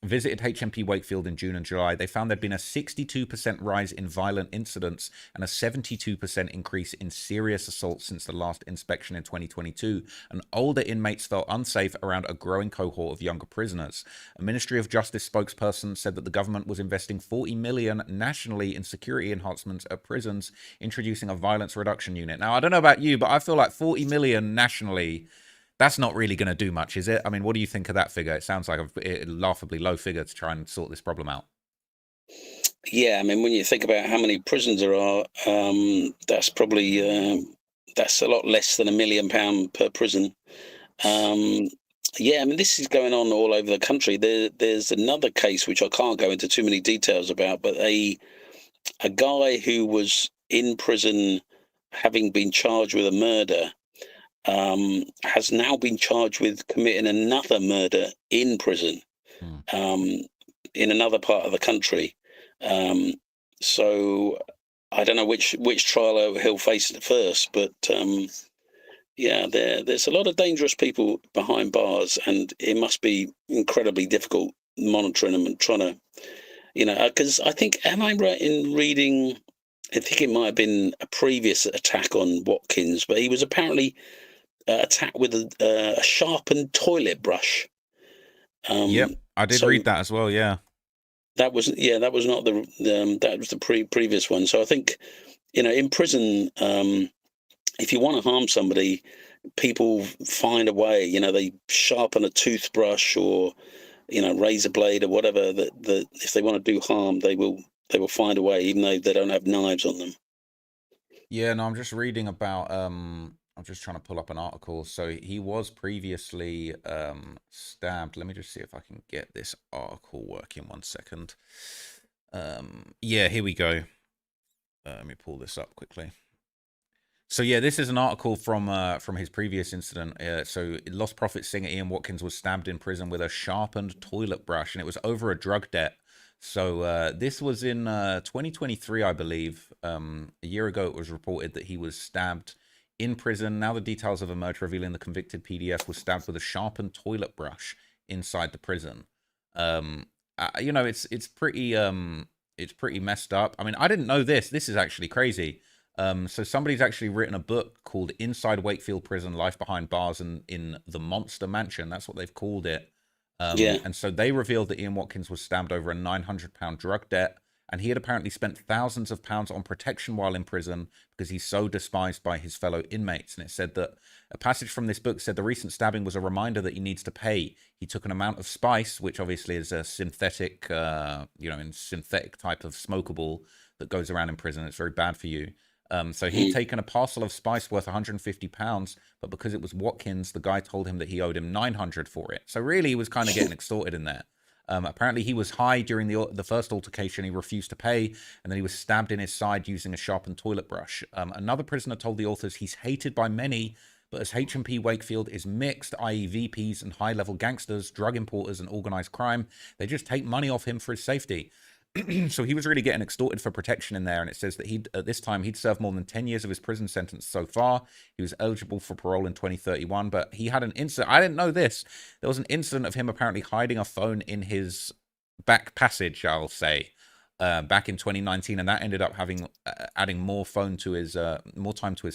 Visited HMP Wakefield in June and July. They found there'd been a 62% rise in violent incidents and a 72% increase in serious assaults since the last inspection in 2022. And older inmates felt unsafe around a growing cohort of younger prisoners. A Ministry of Justice spokesperson said that the government was investing 40 million nationally in security enhancements at prisons, introducing a violence reduction unit. Now, I don't know about you, but I feel like 40 million nationally, that's not really going to do much, is it? I mean, what do you think of that figure? It sounds like a laughably low figure to try and sort this problem out. Yeah, I mean, when you think about how many prisons there are, that's probably that's a lot less than £1 million per prison. Yeah, I mean, this is going on all over the country. There's another case which I can't go into too many details about, but a guy who was in prison having been charged with a murder has now been charged with committing another murder in prison in another part of the country. So I don't know which trial he'll face first, but yeah, there's a lot of dangerous people behind bars, and it must be incredibly difficult monitoring them and trying to, because I think, am I right in reading, I think it might have been a previous attack on Watkins, but he was apparently attacked with a sharpened toilet brush. Yep, I did read that as well. Yeah, that was not that was the previous one. So I think, in prison, if you want to harm somebody, people find a way. They sharpen a toothbrush or razor blade or whatever. That if they want to do harm, they will find a way, even though they don't have knives on them. Yeah, no, I'm just reading about I'm just trying to pull up an article. So he was previously stabbed. Let me just see if I can get this article working 1 second. Yeah, here we go. Let me pull this up quickly. So yeah, this is an article from his previous incident. So Lost Profits singer Ian Watkins was stabbed in prison with a sharpened toilet brush, and it was over a drug debt. So this was in 2023, I believe. A year ago, it was reported that he was stabbed in prison. Now the details have emerged, revealing the convicted PDF was stabbed with a sharpened toilet brush inside the prison. It's pretty messed up. I mean, I didn't know this. This is actually crazy. So somebody's actually written a book called Inside Wakefield Prison: Life Behind Bars in the Monster Mansion. That's what they've called it. And so they revealed that Ian Watkins was stabbed over a £900 drug debt, and he had apparently spent thousands of pounds on protection while in prison because he's so despised by his fellow inmates. And it said that a passage from this book said the recent stabbing was a reminder that he needs to pay. He took an amount of spice, which obviously is a synthetic, synthetic type of smokable that goes around in prison. It's very bad for you. So he'd taken a parcel of spice worth £150, but because it was Watkins, the guy told him that he owed him £900 for it. So really, he was kind of getting extorted in there. Apparently, he was high during the first altercation. He refused to pay, and then he was stabbed in his side using a sharpened toilet brush. Another prisoner told the authors he's hated by many, but as HMP Wakefield is mixed, i.e. VPs and high-level gangsters, drug importers, and organised crime, they just take money off him for his safety. So he was really getting extorted for protection in there, and it says that at this time he'd served more than 10 years of his prison sentence so far. He was eligible for parole in 2031, but he had an incident. I didn't know this. There was an incident of him apparently hiding a phone in his back passage, I'll say, back in 2019, and that ended up adding more time to his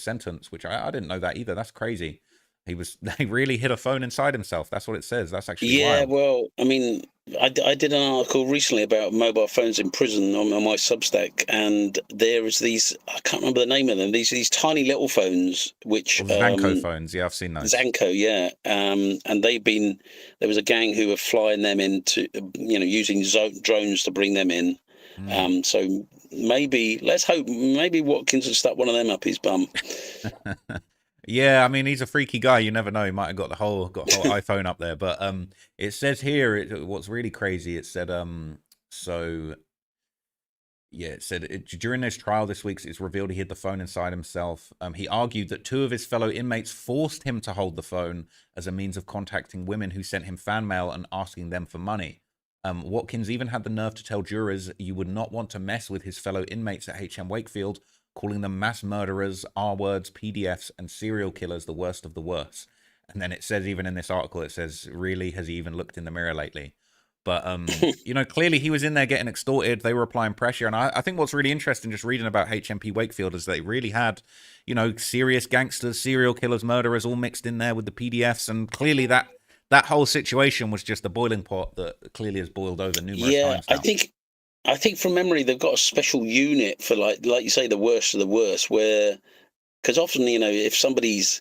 sentence, which I didn't know that either. That's crazy. They really hid a phone inside himself. That's what it says. That's actually wild. Well, I mean, I did an article recently about mobile phones in prison on my Substack, and there is these, I can't remember the name of them, these tiny little phones which Zanko phones, yeah, I've seen those. Zanko, yeah, and there was a gang who were flying them into, using drones to bring them in. So let's hope maybe Watkins has stuck one of them up his bum. Yeah, I mean, he's a freaky guy. You never know. He might have got the whole iPhone up there. But it says here, what's really crazy, it said, so yeah, it said during this trial this week, it's revealed he hid the phone inside himself. He argued that 2 of his fellow inmates forced him to hold the phone as a means of contacting women who sent him fan mail and asking them for money. Watkins even had the nerve to tell jurors you would not want to mess with his fellow inmates at HM Wakefield, calling them mass murderers, R-words, PDFs, and serial killers the worst of the worst. And then it says, even in this article, it says, really, has he even looked in the mirror lately? But, clearly he was in there getting extorted. They were applying pressure. And I think what's really interesting, just reading about HMP Wakefield, is they really had, serious gangsters, serial killers, murderers all mixed in there with the PDFs. And clearly that whole situation was just a boiling pot that clearly has boiled over numerous times now. I think from memory they've got a special unit for like you say, the worst of the worst, where, because often if somebody's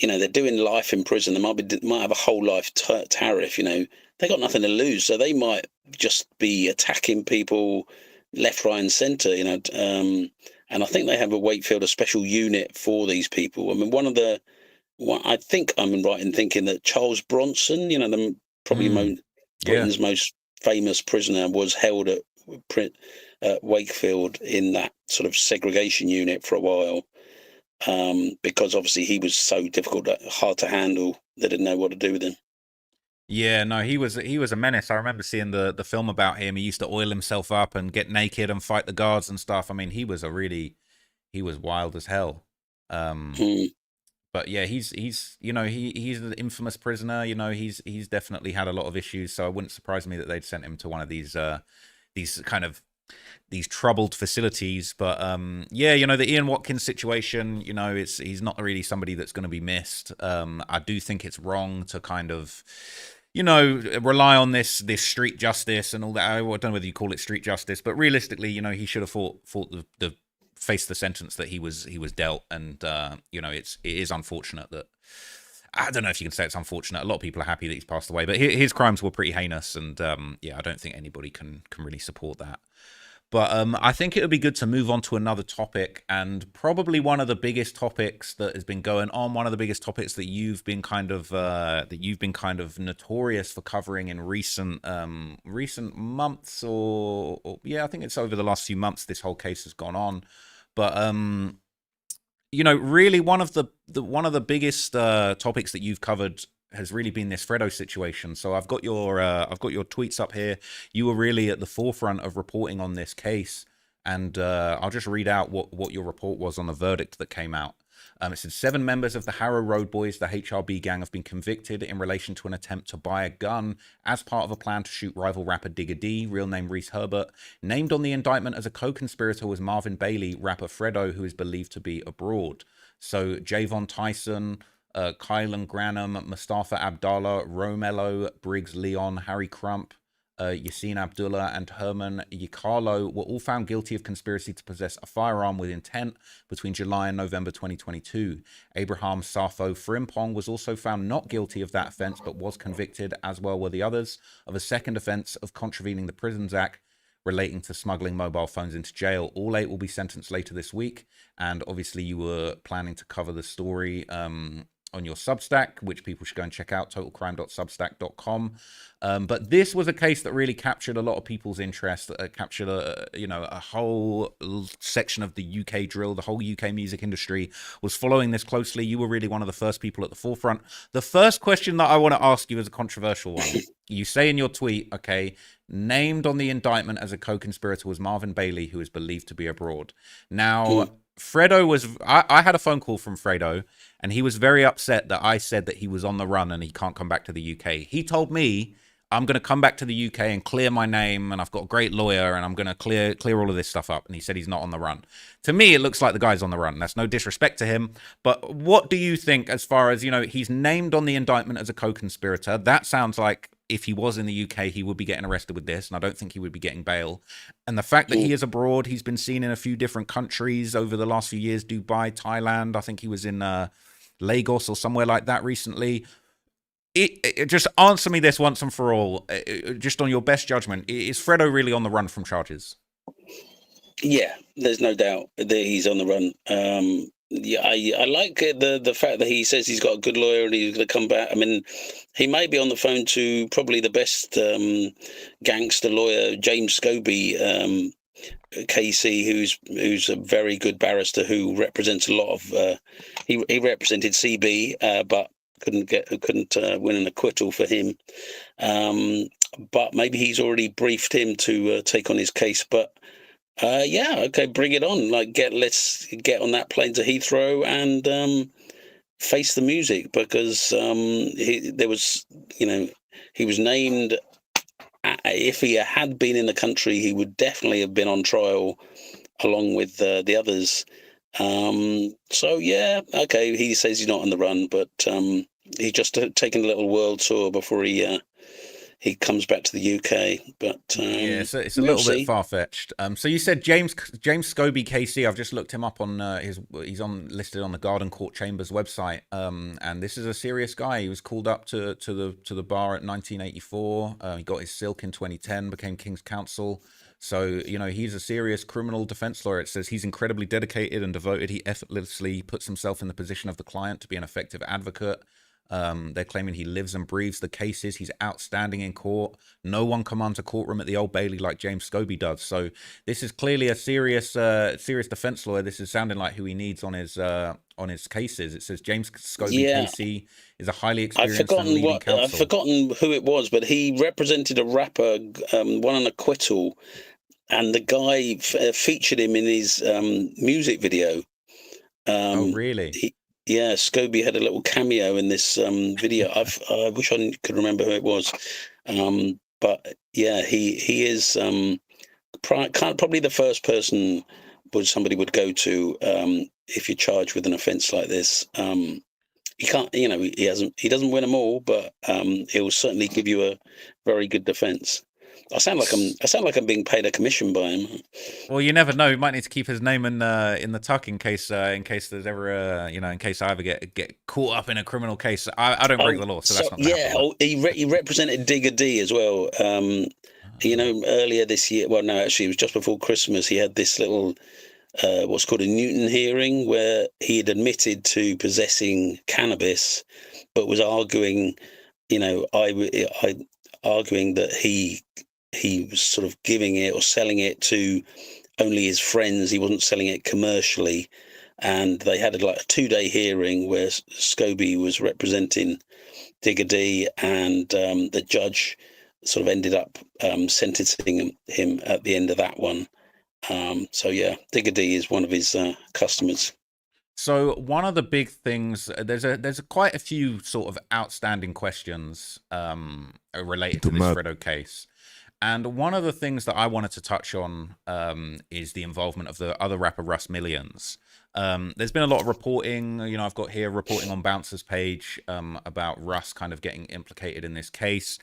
they're doing life in prison, they might have a whole life tariff. They got nothing to lose, so they might just be attacking people left, right, and centre. And I think they have a Wakefield, a special unit for these people. I mean, I think I'm right in thinking that Charles Bronson, Britain's most famous prisoner, was held at Wakefield in that sort of segregation unit for a while, because obviously he was so difficult, hard to handle. They didn't know what to do with him. Yeah, no, he was a menace. I remember seeing the film about him. He used to oil himself up and get naked and fight the guards and stuff. I mean, he was wild as hell. But yeah, he's an infamous prisoner. He's definitely had a lot of issues. So it wouldn't surprise me that they'd sent him to one of these troubled facilities. But the Ian Watkins situation, he's not really somebody that's going to be missed. I do think it's wrong to kind of rely on this street justice and all that. I don't know whether you call it street justice, but realistically, he should have fought the face the sentence that he was dealt. And it is unfortunate that, I don't know if you can say it's unfortunate. A lot of people are happy that he's passed away, but his crimes were pretty heinous, and I don't think anybody can really support that. But I think it would be good to move on to another topic, and probably one of the biggest topics that has been going on, one of the biggest topics that you've been kind of notorious for covering in recent months, or I think it's over the last few months this whole case has gone on. But really one of the biggest topics that you've covered has really been this Fredo situation. So I've got your tweets up here. You were really at the forefront of reporting on this case, and I'll just read out what your report was on the verdict that came out. It said 7 members of the Harrow Road Boys, the HRB gang, have been convicted in relation to an attempt to buy a gun as part of a plan to shoot rival rapper Digga D, real name Reese Herbert. Named on the indictment as a co-conspirator was Marvin Bailey, rapper Fredo, who is believed to be abroad. So Javon Tyson, Kylan Granham, Mustafa Abdallah, Romello, Briggs Leon, Harry Crump, Yassine Abdullah, and Herman Yikalo were all found guilty of conspiracy to possess a firearm with intent between July and November 2022. Abraham Safo Frimpong was also found not guilty of that offence, but was convicted, as well were the others, of a second offence of contravening the Prisons Act relating to smuggling mobile phones into jail. All 8 will be sentenced later this week, and obviously you were planning to cover the story on your Substack, which people should go and check out, totalcrime.substack.com. But this was a case that really captured a lot of people's interest, captured a whole section of the UK drill. The whole UK music industry was following this closely. You were really one of the first people at the forefront. The first question that I want to ask you is a controversial one. You say in your tweet, okay, named on the indictment as a co-conspirator was Marvin Bailey, who is believed to be abroad. Now, Fredo was, I had a phone call from Fredo, and he was very upset that I said that he was on the run and he can't come back to the UK. He told me, I'm going to come back to the UK and clear my name, and I've got a great lawyer, and I'm going to clear all of this stuff up. And he said he's not on the run. To me, it looks like the guy's on the run. That's no disrespect to him. But what do you think as far as, he's named on the indictment as a co-conspirator? That sounds like if he was in the UK, he would be getting arrested with this, and I don't think he would be getting bail. And the fact that he is abroad, he's been seen in a few different countries over the last few years, Dubai, Thailand. I think he was in Lagos or somewhere like that recently. It just answer me this once and for all, just on your best judgment. Is Fredo really on the run from charges? Yeah, there's no doubt that he's on the run. Yeah, I like the fact that he says he's got a good lawyer and he's going to come back. I mean, he may be on the phone to probably the best gangster lawyer, James Scobie, KC, who's a very good barrister who represents a lot of. He represented CB, but couldn't win an acquittal for him. But maybe he's already briefed him to take on his case. But yeah, okay, bring it on. Like, let's get on that plane to Heathrow and face the music, because he was named. If he had been in the country, he would definitely have been on trial along with the others. So yeah, okay, he says he's not on the run, but he's just taking a little world tour before he comes back to the UK. But yeah, it's a little bit far-fetched. So you said James Scobie KC. I've just looked him up on he's listed on the Garden Court Chambers website. And this is a serious guy. He was called up to the bar at 1984. He got his silk in 2010, became King's Counsel. So, he's a serious criminal defense lawyer. It says he's incredibly dedicated and devoted. He effortlessly puts himself in the position of the client to be an effective advocate. They're claiming he lives and breathes the cases. He's outstanding in court. No one commands a courtroom at the Old Bailey like James Scobie does. So this is clearly a serious defense lawyer. This is sounding like who he needs on his cases. It says James Scobie KC is a highly experienced and leading counsel. I've forgotten who it was, but he represented a rapper, won an acquittal, and the guy featured him in his music video. Oh, really? Yeah, Scobie had a little cameo in this video. I wish I could remember who it was, but yeah, he is probably the first person somebody would go to if you're charged with an offence like this. He can't, he doesn't win them all, but he'll certainly give you a very good defence. I sound like I'm being paid a commission by him. Well, you never know. We might need to keep his name in the tuck in case there's ever in case I ever get caught up in a criminal case. I don't break the law, so that's not gonna happen. He represented Digger D as well. Earlier this year. Well, no, actually, it was just before Christmas. He had this little what's called a Newton hearing, where he had admitted to possessing cannabis, but was arguing, arguing that he was sort of giving it or selling it to only his friends. He wasn't selling it commercially. And they had like a 2-day hearing where Scobie was representing Digger D, and the judge sort of ended up sentencing him at the end of that one. So yeah, Digger D is one of his customers. So one of the big things, there's quite a few sort of outstanding questions related to this Fredo case. And one of the things that I wanted to touch on is the involvement of the other rapper Russ Millions. There's been a lot of reporting, I've got here reporting on Bouncer's page about Russ kind of getting implicated in this case.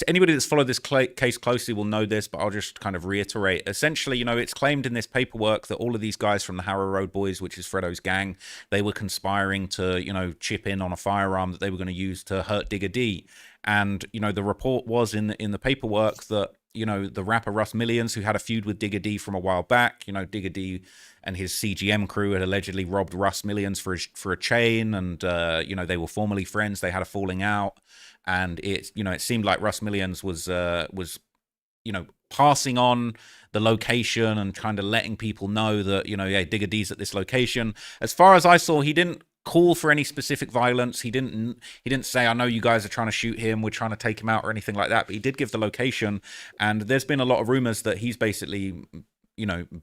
Anybody that's followed this case closely will know this, but I'll just kind of reiterate. Essentially, it's claimed in this paperwork that all of these guys from the Harrow Road Boys, which is Fredo's gang, they were conspiring to, chip in on a firearm that they were going to use to hurt Digger D. And, the report was in the paperwork that, the rapper Russ Millions, who had a feud with Digger D from a while back, Digger D and his CGM crew had allegedly robbed Russ Millions for a chain, and, they were formerly friends. They had a falling out, and it seemed like Russ Millions was passing on the location and kind of letting people know that, Digger D's at this location. As far as I saw, he didn't call for any specific violence. He didn't say, I know you guys are trying to shoot him, we're trying to take him out, or anything like that, but he did give the location. And there's been a lot of rumors that he's basically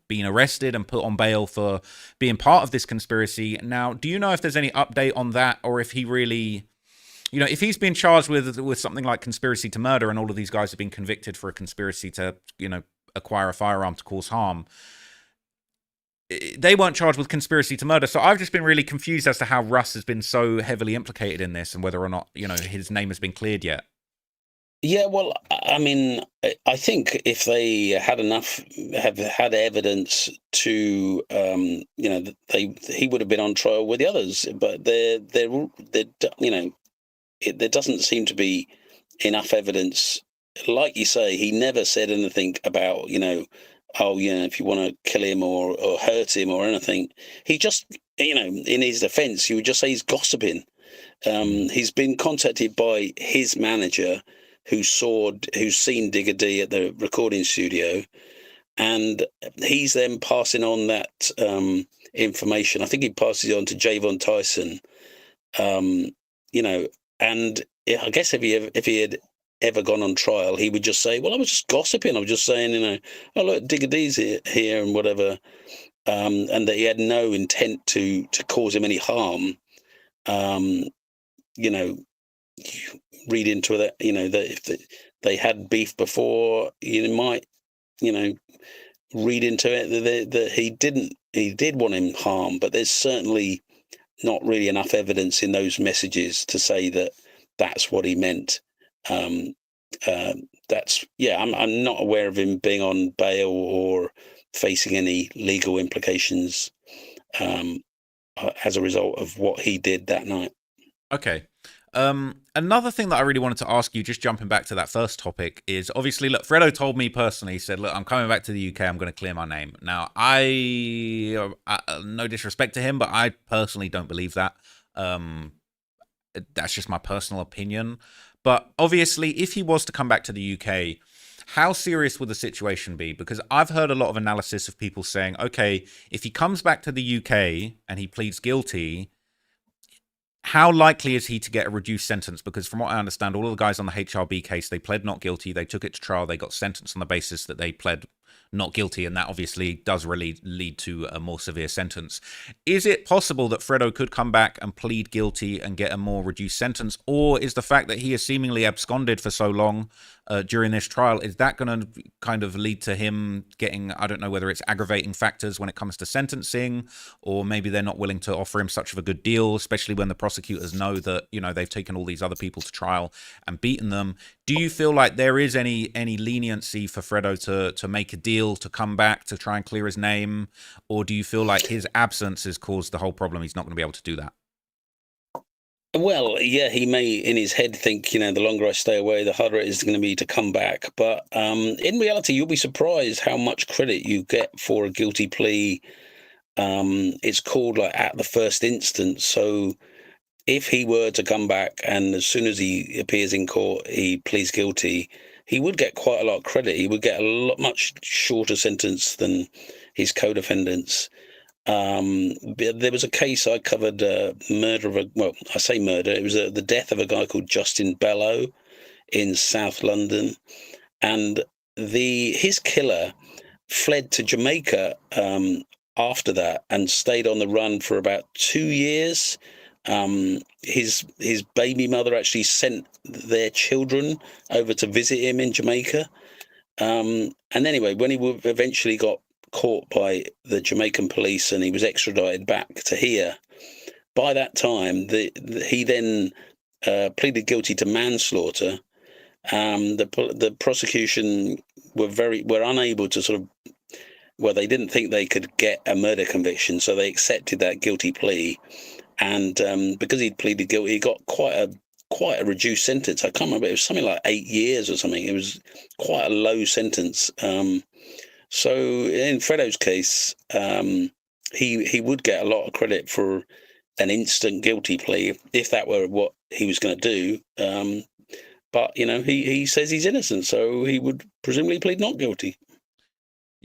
being arrested and put on bail for being part of this conspiracy. Now, do you know if there's any update on that, or if he really, if he's been charged with something like conspiracy to murder, and all of these guys have been convicted for a conspiracy to acquire a firearm to cause harm? They weren't charged with conspiracy to murder. So I've just been really confused as to how Russ has been so heavily implicated in this, and whether or not, his name has been cleared yet. Yeah, well, I mean, I think if they had have had evidence to, he would have been on trial with the others. But there doesn't seem to be enough evidence. Like you say, he never said anything about, oh, if you want to kill him or hurt him or anything. He just, in his defense, you would just say he's gossiping. He's been contacted by his manager, who's seen Digger D at the recording studio, and he's then passing on that information. I think he passes it on to Javon Tyson. And I guess if he had ever gone on trial, he would just say, "Well, I was just gossiping. I was just saying, oh look, Digger D's here and whatever," and that he had no intent to cause him any harm. You read into that, that if they had beef before, you might, read into it that he did want him harm, but there's certainly not really enough evidence in those messages to say that that's what he meant. I'm not aware of him being on bail or facing any legal implications as a result of what he did that night. Okay. Another thing that I really wanted to ask you, just jumping back to that first topic, is obviously, look, Fredo told me personally, he said, look, I'm coming back to the UK, I'm going to clear my name. Now, I no disrespect to him, but I personally don't believe that. That's just my personal opinion. But obviously, if he was to come back to the UK, how serious would the situation be? Because I've heard a lot of analysis of people saying, okay, if he comes back to the UK and he pleads guilty, how likely is he to get a reduced sentence? Because from what I understand, all of the guys on the HRB case, they pled not guilty. They took it to trial. They got sentenced on the basis that they pled not guilty. And that obviously does really lead to a more severe sentence. Is it possible that Fredo could come back and plead guilty and get a more reduced sentence? Or is the fact that he has seemingly absconded for so long during this trial, is that going to kind of lead to him getting, I don't know whether it's aggravating factors when it comes to sentencing, or maybe they're not willing to offer him such of a good deal, especially when the prosecutors know that, they've taken all these other people to trial and beaten them. Do you feel like there is any leniency for Fredo to make a deal, to come back, to try and clear his name? Or do you feel like his absence has caused the whole problem? He's not going to be able to do that? Well, yeah, he may in his head think, the longer I stay away, the harder it is going to be to come back. But in reality, you'll be surprised how much credit you get for a guilty plea. It's called like at the first instance. So if he were to come back and as soon as he appears in court, he pleads guilty, he would get quite a lot of credit. He would get a much shorter sentence than his co-defendants. There was a case I covered, murder of I say murder, it was the death of a guy called Justin Bellow in South London, and his killer fled to Jamaica after that and stayed on the run for about 2 years. His baby mother actually sent their children over to visit him in Jamaica, and anyway, when he eventually got caught by the Jamaican police and he was extradited back to here, by that time he then pleaded guilty to manslaughter. The prosecution were unable to sort of, they didn't think they could get a murder conviction, so they accepted that guilty plea, and because he'd pleaded guilty, he got quite a reduced sentence. I can't remember, it was something like 8 years or something. It was quite a low sentence. So in Fredo's case, he would get a lot of credit for an instant guilty plea if that were what he was going to do. But he says he's innocent, so he would presumably plead not guilty.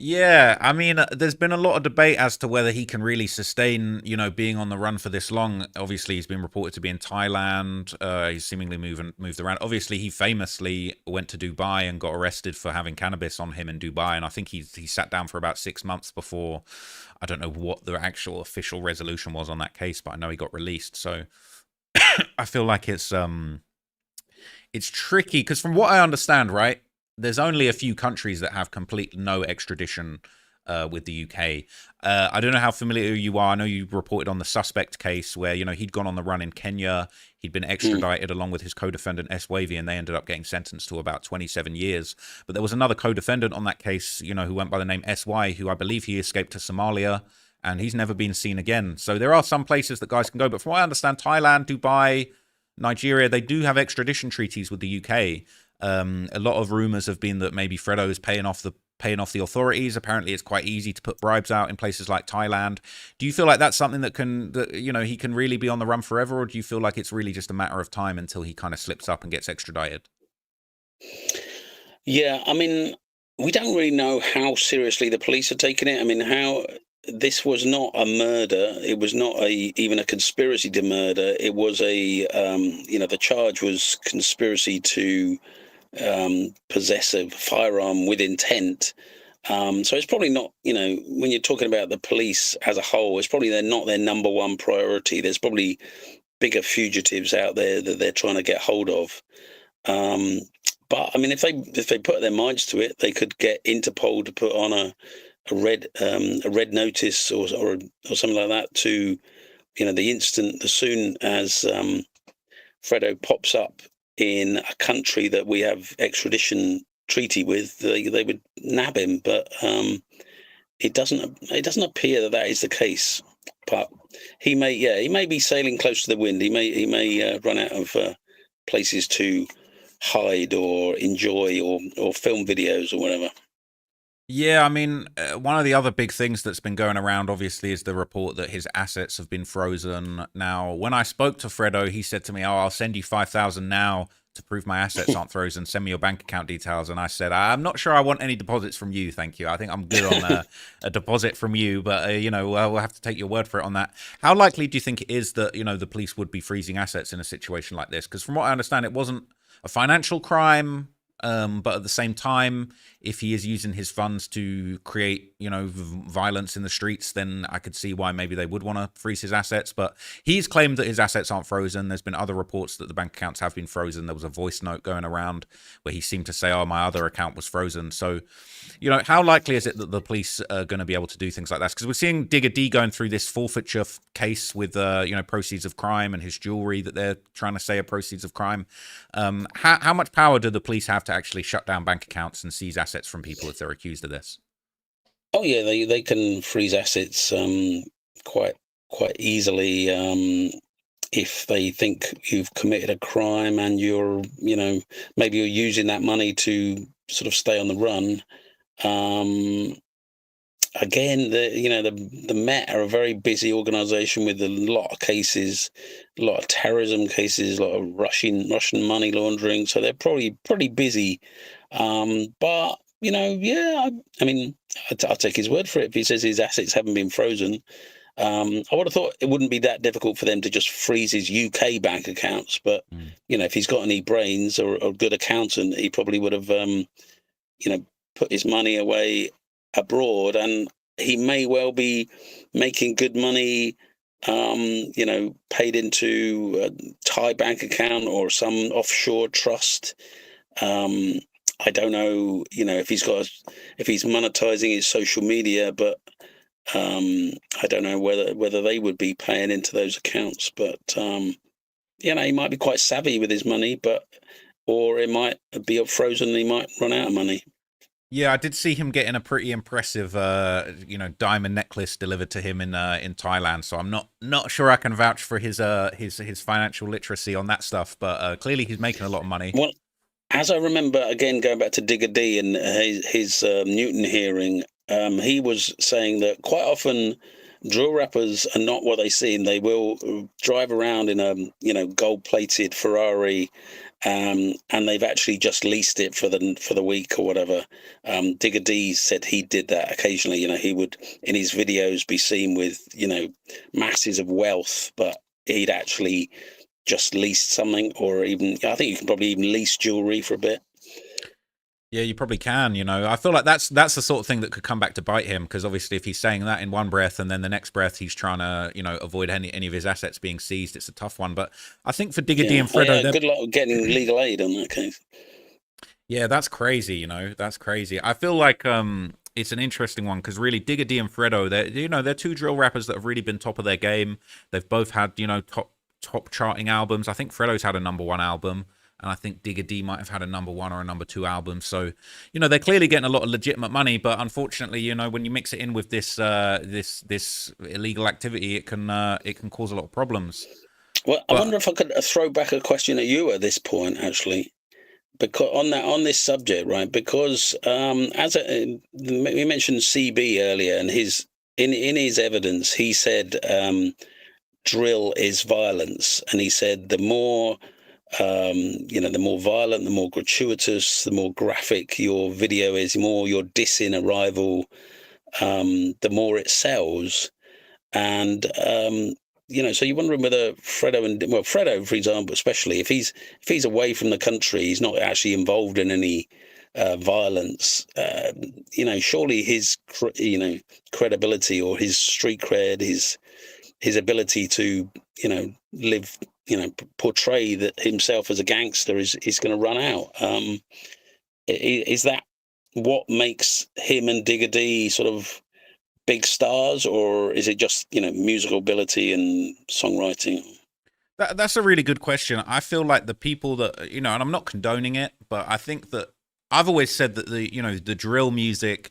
Yeah, I mean, there's been a lot of debate as to whether he can really sustain, being on the run for this long. Obviously, he's been reported to be in Thailand. He's seemingly moved around. Obviously, he famously went to Dubai and got arrested for having cannabis on him in Dubai. And I think he sat down for about 6 months before, I don't know what the actual official resolution was on that case, but I know he got released. So I feel like it's tricky because from what I understand, right, there's only a few countries that have complete no extradition with the UK. I don't know how familiar you are. I know you reported on the suspect case where, you know, he'd gone on the run in Kenya. He'd been extradited along with his co-defendant S. Wavy, and they ended up getting sentenced to about 27 years. But there was another co-defendant on that case, you know, who went by the name S.Y., who I believe he escaped to Somalia, and he's never been seen again. So there are some places that guys can go. But from what I understand, Thailand, Dubai, Nigeria, they do have extradition treaties with the UK. A lot of rumors have been that maybe Fredo is paying off the authorities. Apparently, it's quite easy to put bribes out in places like Thailand. Do you feel like that's something that you know, he can really be on the run forever, or do you feel like it's really just a matter of time until he kind of slips up and gets extradited? Yeah, I mean, we don't really know how seriously the police are taking it. I mean, how this was not a murder. It was not even a conspiracy to murder. It was you know, the charge was conspiracy to possess a firearm with intent. So it's probably not, you know, when you're talking about the police as a whole, it's probably not their number one priority. There's probably bigger fugitives out there that they're trying to get hold of. But I mean, if they put their minds to it, they could get Interpol to put on a red notice or something like that to, you know, as soon as Fredo pops up in a country that we have extradition treaty with, they would nab him. But it doesn't appear that is the case. But he may be sailing close to the wind. He may run out of places to hide or enjoy or film videos or whatever. Yeah, I mean, one of the other big things that's been going around, obviously, is the report that his assets have been frozen. Now, when I spoke to Fredo, he said to me, "Oh, I'll send you 5,000 now to prove my assets aren't frozen. Send me your bank account details." And I said, "I'm not sure I want any deposits from you, thank you. I think I'm good on a deposit from you, but you know, we'll have to take your word for it on that." How likely do you think it is that, you know, the police would be freezing assets in a situation like this? Because from what I understand, it wasn't a financial crime. But at the same time, if he is using his funds to create, you know, violence in the streets, then I could see why maybe they would want to freeze his assets. But he's claimed that his assets aren't frozen. There's been other reports that the bank accounts have been frozen. There was a voice note going around where he seemed to say, "Oh, my other account was frozen." So, you know, how likely is it that the police are going to be able to do things like that? Because we're seeing Digger D going through this forfeiture case with, you know, proceeds of crime and his jewelry that they're trying to say are proceeds of crime. How much power do the police have to actually shut down bank accounts and seize assets from people if they're accused of this? Oh yeah, they can freeze assets quite easily if they think you've committed a crime and you're, you know, maybe you're using that money to sort of stay on the run. Again, the Met are a very busy organisation with a lot of cases, a lot of terrorism cases, a lot of Russian money laundering. So they're probably pretty busy. But you know, yeah, I mean, I'll take his word for it. If he says his assets haven't been frozen, I would have thought it wouldn't be that difficult for them to just freeze his UK bank accounts. But you know, if he's got any brains or a good accountant, he probably would have, you know, put his money away abroad, and he may well be making good money, you know, paid into a Thai bank account or some offshore trust. I don't know, you know, if he's monetizing his social media, but I don't know whether they would be paying into those accounts. But you know, he might be quite savvy with his money, or it might be frozen and he might run out of money. Yeah, I did see him getting a pretty impressive, you know, diamond necklace delivered to him in Thailand. So I'm not sure I can vouch for his financial literacy on that stuff. But clearly he's making a lot of money. Well, as I remember, again going back to Digger D and his Newton hearing, he was saying that quite often drill rappers are not what they seem. They will drive around in a, you know, gold-plated Ferrari. And they've actually just leased it for the week or whatever. Digger D said he did that occasionally. You know, he would in his videos be seen with, you know, masses of wealth, but he'd actually just leased something, or even I think you can probably even lease jewelry for a bit. Yeah, you probably can. You know, I feel like that's the sort of thing that could come back to bite him, because obviously if he's saying that in one breath and then the next breath he's trying to, you know, avoid any of his assets being seized, it's a tough one. But I think for Digger D and Fredo, good luck getting legal aid on that case. Yeah, that's crazy. You know, that's crazy. I feel like it's an interesting one because really Digga D and Fredo, they're two drill rappers that have really been top of their game. They've both had top charting albums. I think Fredo's had a #1 album, and I think Digga D might have had a #1 or a #2 album. So they're clearly getting a lot of legitimate money, but unfortunately, when you mix it in with this this illegal activity, it can cause a lot of problems. Well, I wonder if I could throw back a question at you at this point, actually, because on this subject, right? Because we mentioned CB earlier, and in his evidence, he said drill is violence, and he said the more the more violent, the more gratuitous, the more graphic your video is, the more you're dissing a rival, the more it sells, and so you're wondering whether Fredo, for example, especially if he's away from the country, he's not actually involved in any violence. Surely his credibility or his street cred, his ability to live, portray that himself as a gangster is going to run out. Is that what makes him and Digga D sort of big stars, or is it just musical ability and songwriting? That's a really good question. I feel like the people that and I'm not condoning it, but I think that I've always said that the drill music,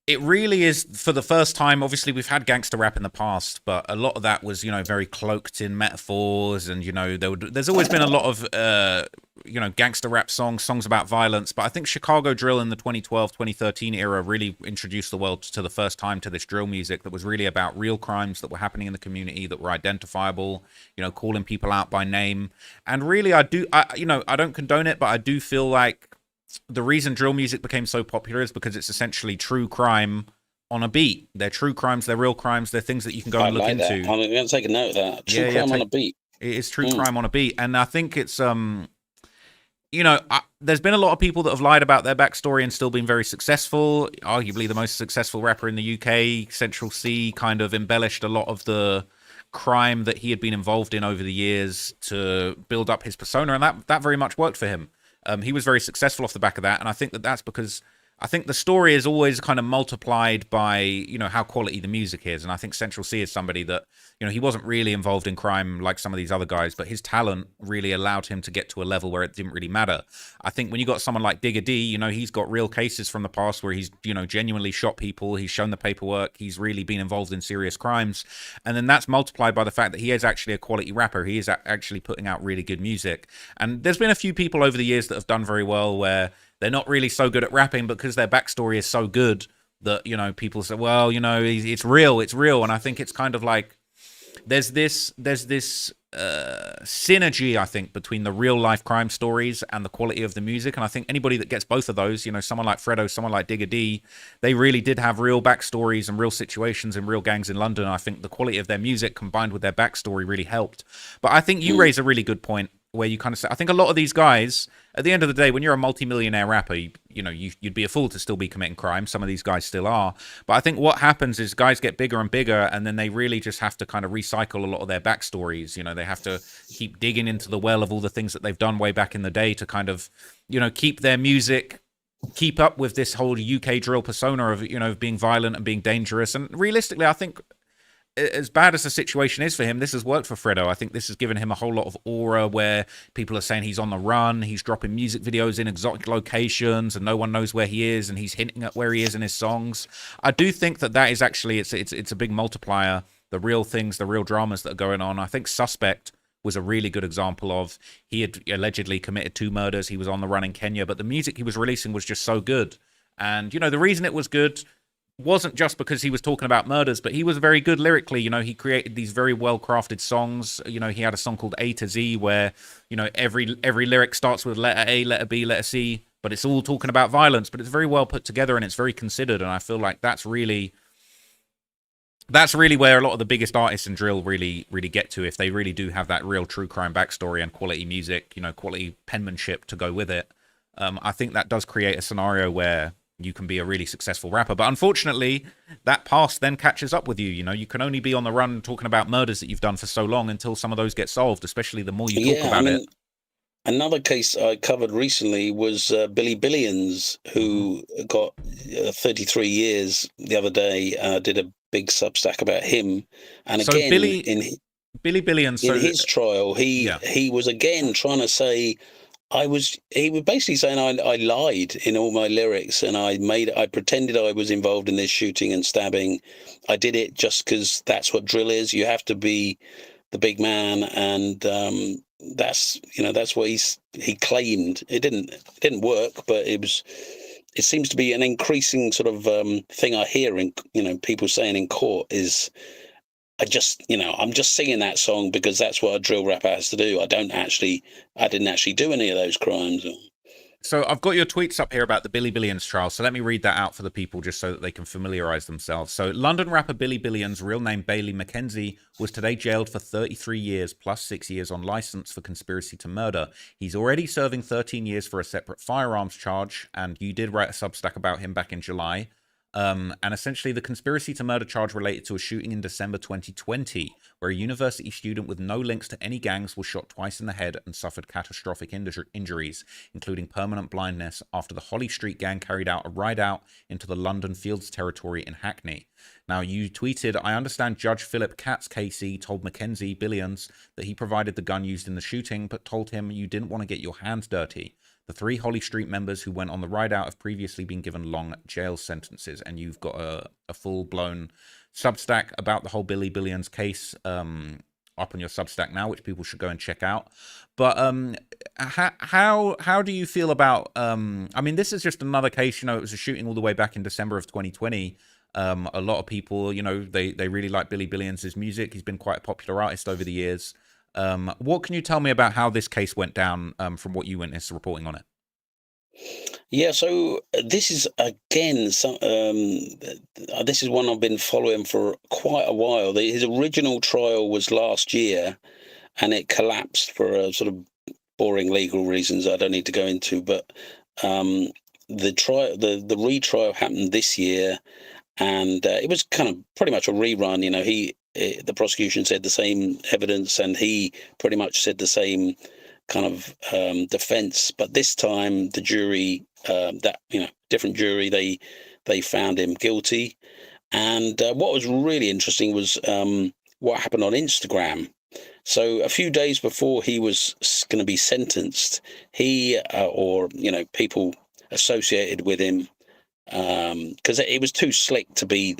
it really is, for the first time. Obviously, we've had gangster rap in the past, but a lot of that was very cloaked in metaphors, and there's always been a lot of gangster rap songs about violence. But I think Chicago drill in the 2012-2013 era really introduced the world to the first time to this drill music that was really about real crimes that were happening in the community that were identifiable, calling people out by name. And really, I don't condone it, but I do feel like the reason drill music became so popular is because it's essentially true crime on a beat. They're true crimes, they're real crimes, they're things that you can go and look into. I'm going to take a note of that. True crime on a beat. It is true crime on a beat. And I think it's, there's been a lot of people that have lied about their backstory and still been very successful. Arguably the most successful rapper in the UK, Central C, kind of embellished a lot of the crime that he had been involved in over the years to build up his persona, and that very much worked for him. He was very successful off the back of that, and I think that's because I think the story is always kind of multiplied by, how quality the music is. And I think Central C is somebody that, he wasn't really involved in crime like some of these other guys, but his talent really allowed him to get to a level where it didn't really matter. I think when you got someone like Digga D, he's got real cases from the past where he's, genuinely shot people. He's shown the paperwork. He's really been involved in serious crimes. And then that's multiplied by the fact that he is actually a quality rapper. He is actually putting out really good music. And there's been a few people over the years that have done very well where they're not really so good at rapping because their backstory is so good that, people say, well, it's real. And I think it's kind of like there's this synergy, I think, between the real life crime stories and the quality of the music. And I think anybody that gets both of those, someone like Fredo, someone like Digga D, they really did have real backstories and real situations and real gangs in London. I think the quality of their music combined with their backstory really helped. But I think you raise a really good point where you kind of say, I think a lot of these guys, at the end of the day, when you're a multi-millionaire rapper, you'd be a fool to still be committing crime. Some of these guys still are. But I think what happens is guys get bigger and bigger, and then they really just have to kind of recycle a lot of their backstories. They have to keep digging into the well of all the things that they've done way back in the day to kind of, keep their music, keep up with this whole UK drill persona of, being violent and being dangerous. And realistically, I think as bad as the situation is for him, this has worked for Fredo. I think this has given him a whole lot of aura where people are saying he's on the run, he's dropping music videos in exotic locations and no one knows where he is, and he's hinting at where he is in his songs. I do think that is actually, it's a big multiplier, the real things, the real dramas that are going on. I think Suspect was a really good example of, he had allegedly committed 2 murders, he was on the run in Kenya, but the music he was releasing was just so good. And, the reason it was good wasn't just because he was talking about murders, but he was very good lyrically. He created these very well-crafted songs. He had a song called A to Z where, every lyric starts with letter A, letter B, letter C, but it's all talking about violence, but it's very well put together and it's very considered. And I feel like that's really where a lot of the biggest artists in drill really, really get to, if they really do have that real true crime backstory and quality music, quality penmanship to go with it. I think that does create a scenario where you can be a really successful rapper. But unfortunately, that past then catches up with you. You can only be on the run talking about murders that you've done for so long until some of those get solved, especially the more you talk about it. Another case I covered recently was Billy Billions, who got 33 years the other day. Did a big Substack about him, and So again Billy Billions. in So his trial, yeah. he was again trying to say he was basically saying I lied in all my lyrics, and I pretended I was involved in this shooting and stabbing. I did it just because that's what drill is. You have to be the big man, and that's that's what he claimed. It didn't work, but it seems to be an increasing sort of thing I hear in people saying in court is I'm just singing that song because that's what a drill rapper has to do. I didn't actually do any of those crimes. So I've got your tweets up here about the Billy Billions trial. So let me read that out for the people just so that they can familiarize themselves. So London rapper Billy Billions, real name Bailey McKenzie, was today jailed for 33 years plus 6 years on license for conspiracy to murder. He's already serving 13 years for a separate firearms charge, and you did write a Substack about him back in July. And essentially, the conspiracy to murder charge related to a shooting in December 2020, where a university student with no links to any gangs was shot twice in the head and suffered catastrophic injuries, including permanent blindness, after the Holly Street gang carried out a ride-out into the London Fields territory in Hackney. Now, you tweeted, I understand Judge Philip Katz KC told Mackenzie Billions that he provided the gun used in the shooting, but told him you didn't want to get your hands dirty. The 3 Holly Street members who went on the ride-out have previously been given long jail sentences, and you've got a full-blown Substack about the whole Billy Billions case up on your Substack now, which people should go and check out. But how do you feel about? I mean, this is just another case. It was a shooting all the way back in December of 2020. A lot of people, they really like Billy Billions' music. He's been quite a popular artist over the years. What can you tell me about how this case went down from what you witnessed reporting on it? Yeah, so this is again this is one I've been following for quite a while. His original trial was last year, and it collapsed for a sort of boring legal reasons I don't need to go into. But the retrial happened this year, and it was kind of pretty much a rerun. The prosecution said the same evidence, and he pretty much said the same kind of defense. But this time, the jury, different jury, they found him guilty. And what was really interesting was what happened on Instagram. So a few days before he was going to be sentenced, he or people associated with him, because it was too slick to be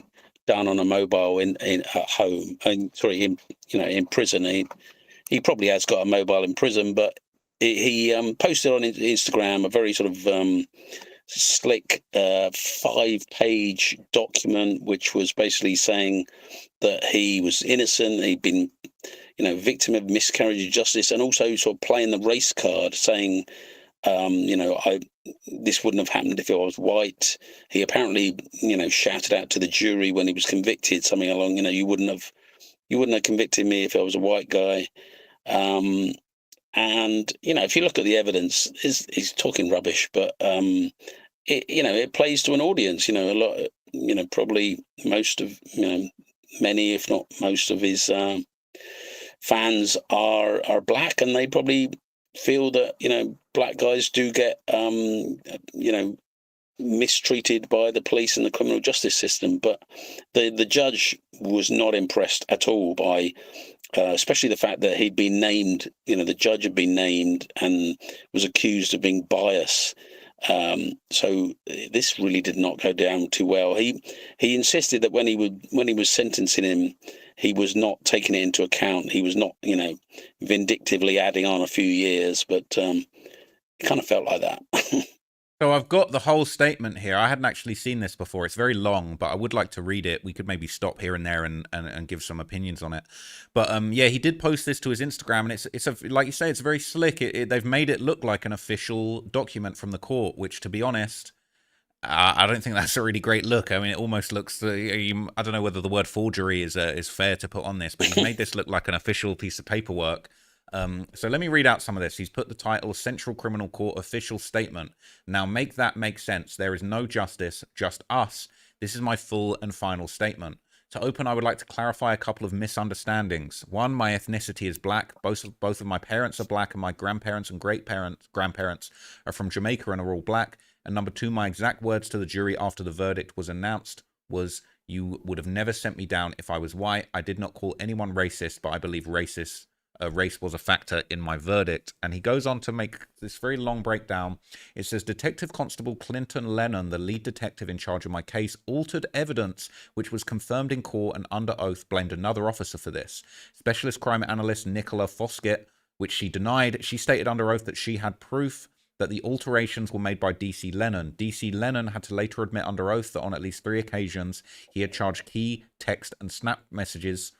done on a mobile at home. In prison. He probably has got a mobile in prison, but he posted on Instagram a very sort of slick 5-page document, which was basically saying that he was innocent. He'd been, victim of miscarriage of justice, and also sort of playing the race card, saying, this wouldn't have happened if I was white. He apparently, shouted out to the jury when he was convicted, something along, you wouldn't have convicted me if I was a white guy. And if you look at the evidence, he's talking rubbish, but it plays to an audience. A lot, probably most of, many, if not most of his fans are black, and they probably feel that black guys do get mistreated by the police and the criminal justice system. But the judge was not impressed at all by especially the fact that he'd been named, the judge had been named and was accused of being biased. So this really did not go down too well. He insisted that when he was sentencing him, he was not taking it into account. He was not, vindictively adding on a few years, but it kind of felt like that. So I've got the whole statement here. I hadn't actually seen this before. It's very long, but I would like to read it. We could maybe stop here and there and give some opinions on it. But yeah, he did post this to his Instagram, and it's like you say, it's very slick. They've made it look like an official document from the court, which, to be honest, I don't think that's a really great look. I mean, it almost looks. I don't know whether the word forgery is fair to put on this, but he's made this look like an official piece of paperwork. So let me read out some of this. He's put the title Central Criminal Court Official Statement. Now make that make sense. There is no justice, just us. This is my full and final statement. To open, I would like to clarify a couple of misunderstandings. One, my ethnicity is black. Both of my parents are black, and my grandparents and grandparents are from Jamaica and are all black. And number two, my exact words to the jury after the verdict was announced was, "You would have never sent me down if I was white. I did not call anyone racist, but I believe race was a factor in my verdict." And he goes on to make this very long breakdown. It says, Detective Constable Clinton Lennon, the lead detective in charge of my case, altered evidence which was confirmed in court and under oath blamed another officer for this. Specialist crime analyst Nicola Foskett, which she denied. She stated under oath that she had proof that the alterations were made by DC Lennon. DC Lennon had to later admit under oath that on at least 3 occasions he had charged key text and snap messages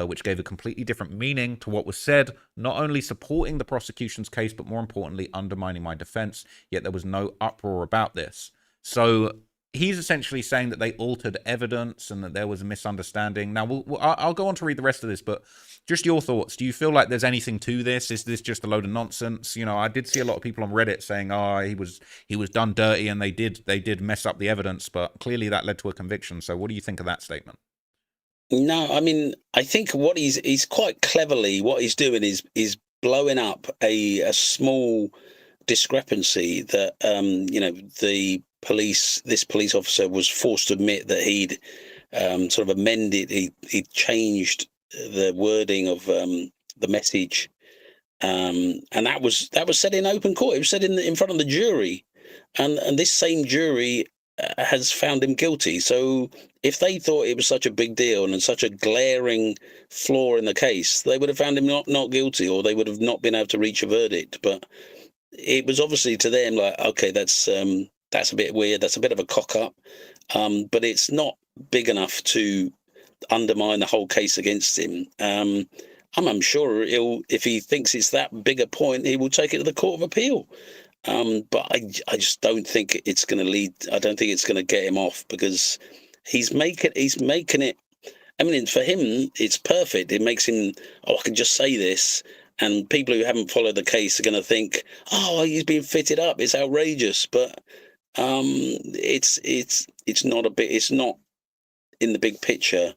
which gave a completely different meaning to what was said, not only supporting the prosecution's case, but more importantly, undermining my defense. Yet there was no uproar about this. So he's essentially saying that they altered evidence and that there was a misunderstanding. Now, I'll go on to read the rest of this, but just your thoughts. Do you feel like there's anything to this? Is this just a load of nonsense? You know, I did see a lot of people on Reddit saying, "Oh, he was done dirty," and they did mess up the evidence, but clearly that led to a conviction. So, what do you think of that statement? No, I mean, I think what he's quite cleverly, what he's doing is blowing up a small discrepancy that this police officer was forced to admit that he'd sort of amended, he changed the wording of the message, and that was said in open court. It was said in front of the jury, and this same jury has found him guilty. So if they thought it was such a big deal and such a glaring flaw in the case, they would have found him not guilty, or they would have not been able to reach a verdict. But it was obviously to them like, okay, that's a bit weird. That's a bit of a cock up, but it's not big enough to undermine the whole case against him. I'm sure if he thinks it's that big a point, he will take it to the Court of Appeal. But I just don't think it's going to lead. I don't think it's going to get him off, because he's making it. I mean, for him, it's perfect. It makes him, I can just say this, and people who haven't followed the case are going to think, oh, he's being fitted up. It's outrageous. But it's not It's not in the big picture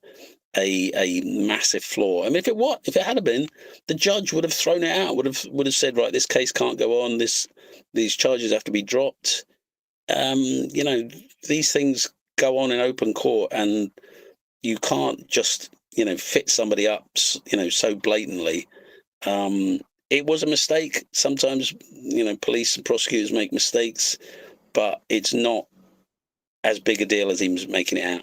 a massive flaw. I mean, if it had been, the judge would have thrown it out. Would have said, right, this case can't go on. These charges have to be dropped. These things go on in open court, and you can't just fit somebody up so blatantly. It was a mistake. Sometimes police and prosecutors make mistakes, but it's not as big a deal as he was making it out.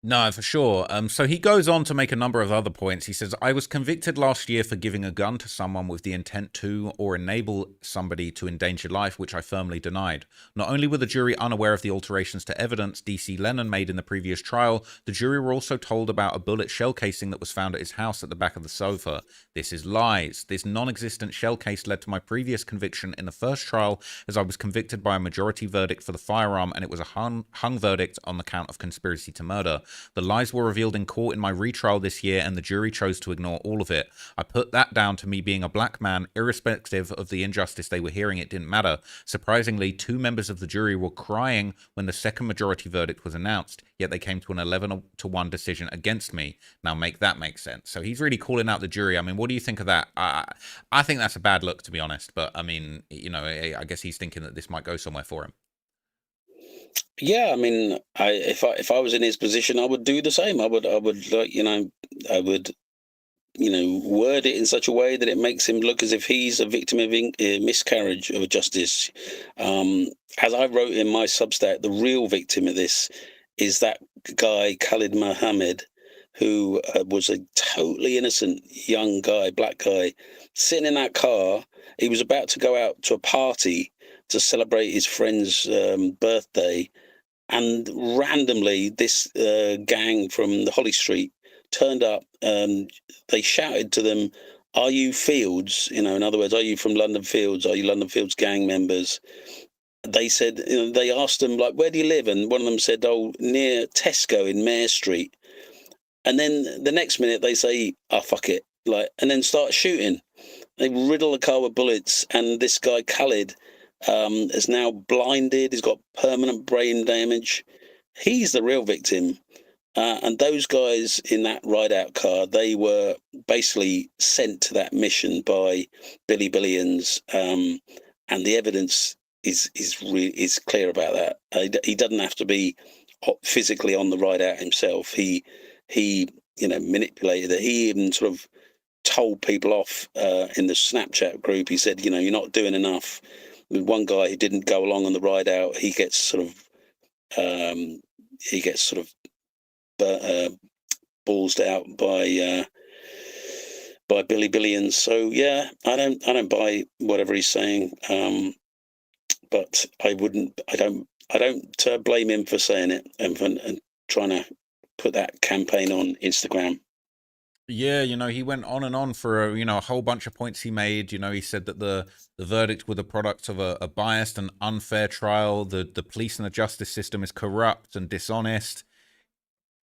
No, for sure. So he goes on to make a number of other points. He says, I was convicted last year for giving a gun to someone with the intent to or enable somebody to endanger life, which I firmly denied. Not only were the jury unaware of the alterations to evidence DC Lennon made in the previous trial, the jury were also told about a bullet shell casing that was found at his house at the back of the sofa. This is lies. This non-existent shell case led to my previous conviction in the first trial, as I was convicted by a majority verdict for the firearm, and it was a hung verdict on the count of conspiracy to murder. The lies were revealed in court in my retrial this year, and the jury chose to ignore all of it. I put that down to me being a black man. Irrespective of the injustice they were hearing, it didn't matter. Surprisingly, 2 members of the jury were crying when the second majority verdict was announced, yet they came to an 11-1 decision against me. Now make that make sense. So he's really calling out the jury. I mean, what do you think of that? I think that's a bad look, to be honest, but I mean, I guess he's thinking that this might go somewhere for him. Yeah, I mean, if I was in his position, I would do the same. I would word it in such a way that it makes him look as if he's a victim of miscarriage of justice. As I wrote in my Substack, the real victim of this is that guy Khalid Mohammed, who was a totally innocent young guy, black guy, sitting in that car. He was about to go out to a party to celebrate his friend's birthday, and randomly this gang from the Holly Street turned up. They shouted to them, "Are you Fields? In other words, are you from London Fields? Are you London Fields gang members?" They said, they asked them, like, "Where do you live?" And one of them said, "Oh, near Tesco in Mare Street." And then the next minute they say, "Oh, fuck it," and then start shooting. They riddle the car with bullets, and this guy Khalid is now blinded. He's got permanent brain damage. He's the real victim. And those guys in that ride-out car, they were basically sent to that mission by Billy Billions, and the evidence is clear about that. He doesn't have to be physically on the ride-out himself. He manipulated it. He even sort of told people off in the Snapchat group. He said, you're not doing enough. With one guy who didn't go along on the ride-out, he gets sort of ballsed out by Billy Billions. So yeah, I don't buy whatever he's saying. But I don't blame him for saying it and trying to put that campaign on Instagram. Yeah, he went on and on for a whole bunch of points he made. He said that the verdict were the product of a biased and unfair trial. The police and the justice system is corrupt and dishonest.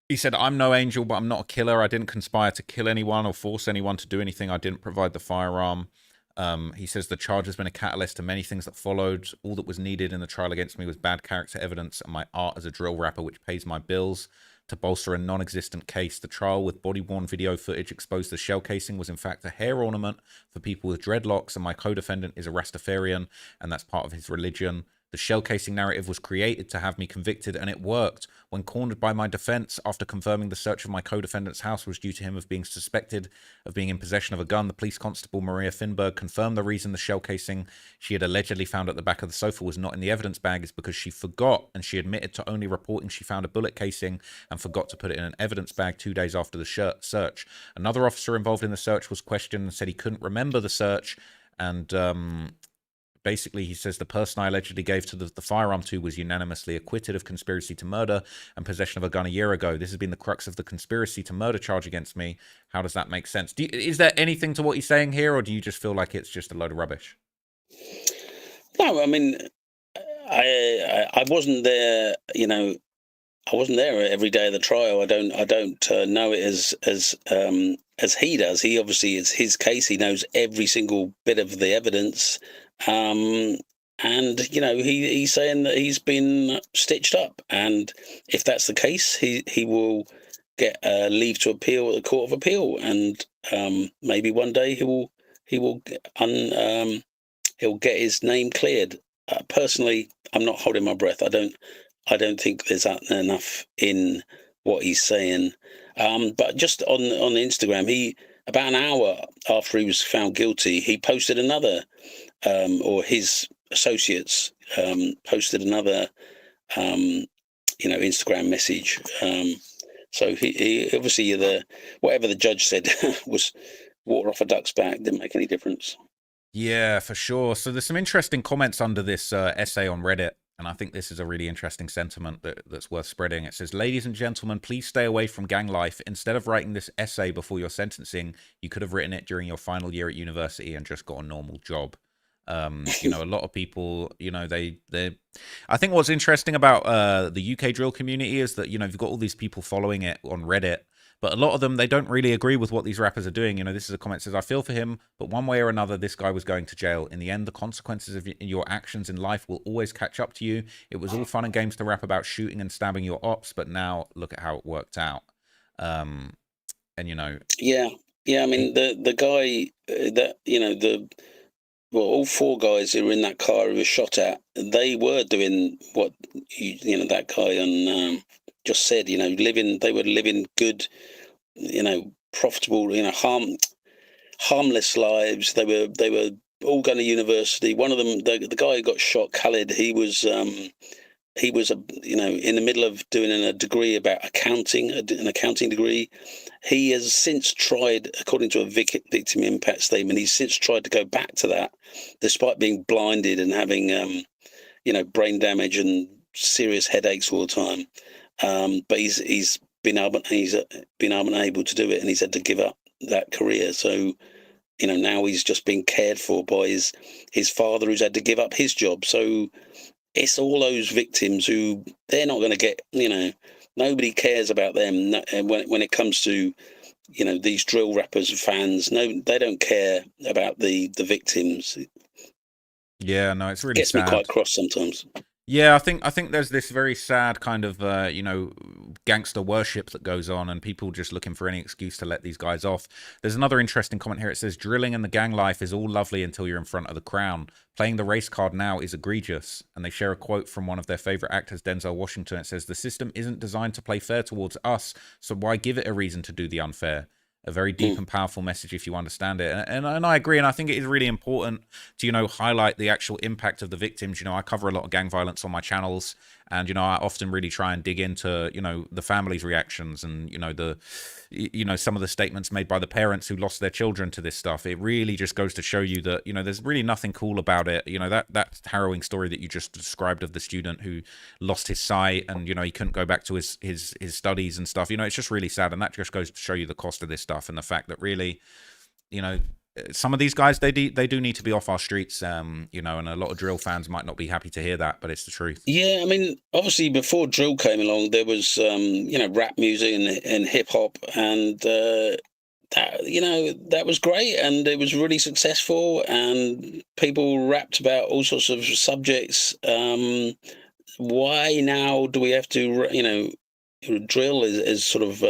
He said, I'm no angel, but I'm not a killer. I didn't conspire to kill anyone or force anyone to do anything. I didn't provide the firearm. He says the charge has been a catalyst to many things that followed. All that was needed in the trial against me was bad character evidence and my art as a drill rapper, which pays my bills. To bolster a non-existent case, the trial with body-worn video footage exposed the shell casing was in fact a hair ornament for people with dreadlocks, and my co-defendant is a Rastafarian, and that's part of his religion. The shell casing narrative was created to have me convicted, and it worked. When cornered by my defense after confirming the search of my co-defendant's house was due to him of being suspected of being in possession of a gun, the police constable Maria Finberg confirmed the reason the shell casing she had allegedly found at the back of the sofa was not in the evidence bag is because she forgot, and she admitted to only reporting she found a bullet casing and forgot to put it in an evidence bag 2 days after the search. Another officer involved in the search was questioned and said he couldn't remember the search, and basically, he says the person I allegedly gave to the firearm to was unanimously acquitted of conspiracy to murder and possession of a gun a year ago. This has been the crux of the conspiracy to murder charge against me. How does that make sense? Is there anything to what he's saying here, or do you just feel like it's just a load of rubbish? No, I mean, I wasn't there. I wasn't there every day of the trial. I don't know it as he does. He obviously, it's his case. He knows every single bit of the evidence. And he's saying that he's been stitched up, and if that's the case, he will get leave to appeal at the Court of Appeal, and maybe one day he'll get his name cleared. Personally, I'm not holding my breath. I don't think there's enough in what he's saying. But just on Instagram, about an hour after he was found guilty, he posted another, or his associates posted another, Instagram message. So he obviously whatever the judge said was water off a duck's back. Didn't make any difference. Yeah, for sure. So there's some interesting comments under this essay on Reddit. And I think this is a really interesting sentiment that's worth spreading. It says, ladies and gentlemen, please stay away from gang life. Instead of writing this essay before your sentencing, you could have written it during your final year at university and just got a normal job. A lot of people, I think what's interesting about the UK drill community is that, you've got all these people following it on Reddit, but a lot of them, they don't really agree with what these rappers are doing. This is a comment that says, I feel for him, but one way or another, this guy was going to jail. In the end, the consequences of your actions in life will always catch up to you. It was all fun and games to rap about shooting and stabbing your ops, but now look at how it worked out. Yeah. I mean, the guy that, all four guys who were in that car who were shot at, they were doing what, that guy on just said, they were living good, profitable, harmless lives. They were all going to university. One of them, the guy who got shot, Khalid, he was in the middle of doing a degree about accounting, an accounting degree. He has since tried, according to a victim impact statement, he's since tried to go back to that, despite being blinded and having, brain damage and serious headaches all the time. But he's been unable to do it, and he's had to give up that career. So, now he's just being cared for by his father, who's had to give up his job. So it's all those victims who they're not going to get, nobody cares about them. When it comes to, these drill rappers and fans, no, they don't care about the victims. Yeah, no, it's really Gets sad. me quite cross sometimes. Yeah, I think there's this very sad kind of gangster worship that goes on, and people just looking for any excuse to let these guys off. There's another interesting comment here. It says drilling and the gang life is all lovely until you're in front of the crown. Playing the race card now is egregious. And they share a quote from one of their favorite actors, Denzel Washington. It says the system isn't designed to play fair towards us, so why give it a reason to do the unfair? A very deep and powerful message if you understand it, and I agree, and I think it is really important to highlight the actual impact of the victims. I cover a lot of gang violence on my channels, and I often really try and dig into the family's reactions, and some of the statements made by the parents who lost their children to this stuff. It really just goes to show you that there's really nothing cool about it. That harrowing story that you just described of the student who lost his sight, and he couldn't go back to his studies and stuff. It's just really sad, and that just goes to show you the cost of this stuff, and the fact that really some of these guys, they do need to be off our streets, and a lot of drill fans might not be happy to hear that, but it's the truth. Yeah, I mean, obviously before drill came along, there was rap music and hip hop, and that was great, and it was really successful, and people rapped about all sorts of subjects. Why now do we have to, drill is sort of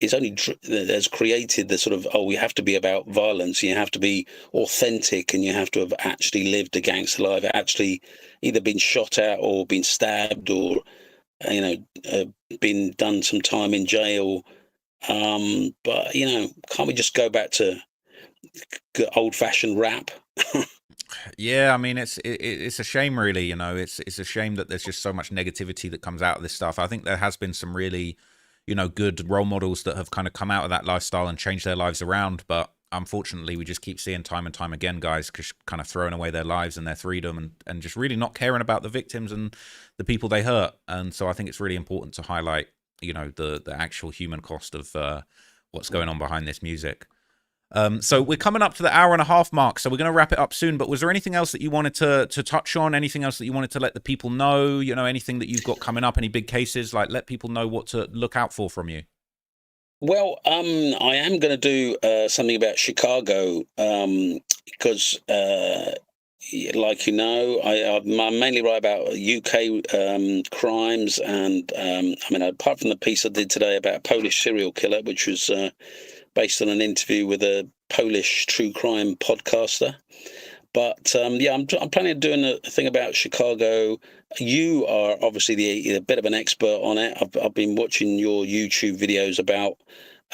it's only has created the sort of, we have to be about violence, you have to be authentic, and you have to have actually lived a gangster life, actually either been shot at or been stabbed, or been done some time in jail. But can't we just go back to old-fashioned rap? Yeah, I mean, it's a shame, really. It's a shame that there's just so much negativity that comes out of this stuff. I think there has been some really good role models that have kind of come out of that lifestyle and changed their lives around. But unfortunately, we just keep seeing time and time again guys kind of throwing away their lives and their freedom, and just really not caring about the victims and the people they hurt. And so I think it's really important to highlight, the actual human cost of what's going on behind this music. So we're coming up to the hour and a half mark, so we're going to wrap it up soon. But was there anything else that you wanted to touch on? Anything else that you wanted to let the people know? Anything that you've got coming up? Any big cases? Like, let people know what to look out for from you. Well, I am going to do something about Chicago, because, like I mainly write about UK crimes, and apart from the piece I did today about a Polish serial killer, which was based on an interview with a Polish true crime podcaster. But I'm planning on doing a thing about Chicago. You are obviously a bit of an expert on it. I've been watching your YouTube videos about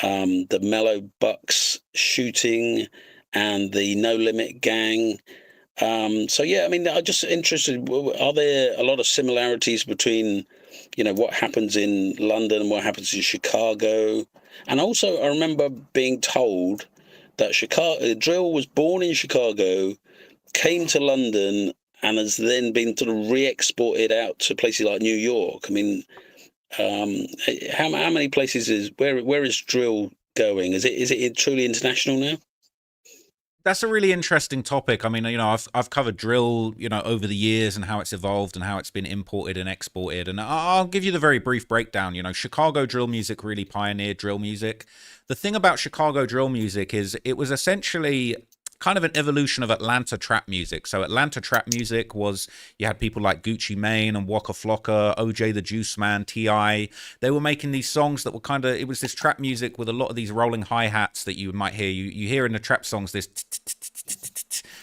the Mellow Bucks shooting and the No Limit gang. I'm just interested. Are there a lot of similarities between what happens in London and what happens in Chicago? And also, I remember being told that drill was born in Chicago, came to London, and has then been sort of re-exported out to places like New York. I mean, how many places where is drill going? Is it truly international now? That's a really interesting topic. I mean, I've covered drill, over the years, and how it's evolved and how it's been imported and exported. And I'll give you the very brief breakdown. Chicago drill music really pioneered drill music. The thing about Chicago drill music is it was essentially kind of an evolution of Atlanta trap music. So Atlanta trap music was, you had people like Gucci Mane and Waka Flocka, OJ the Juice Man, T.I. They were making these songs that were it was this trap music with a lot of these rolling hi-hats that you might hear. You hear in the trap songs this,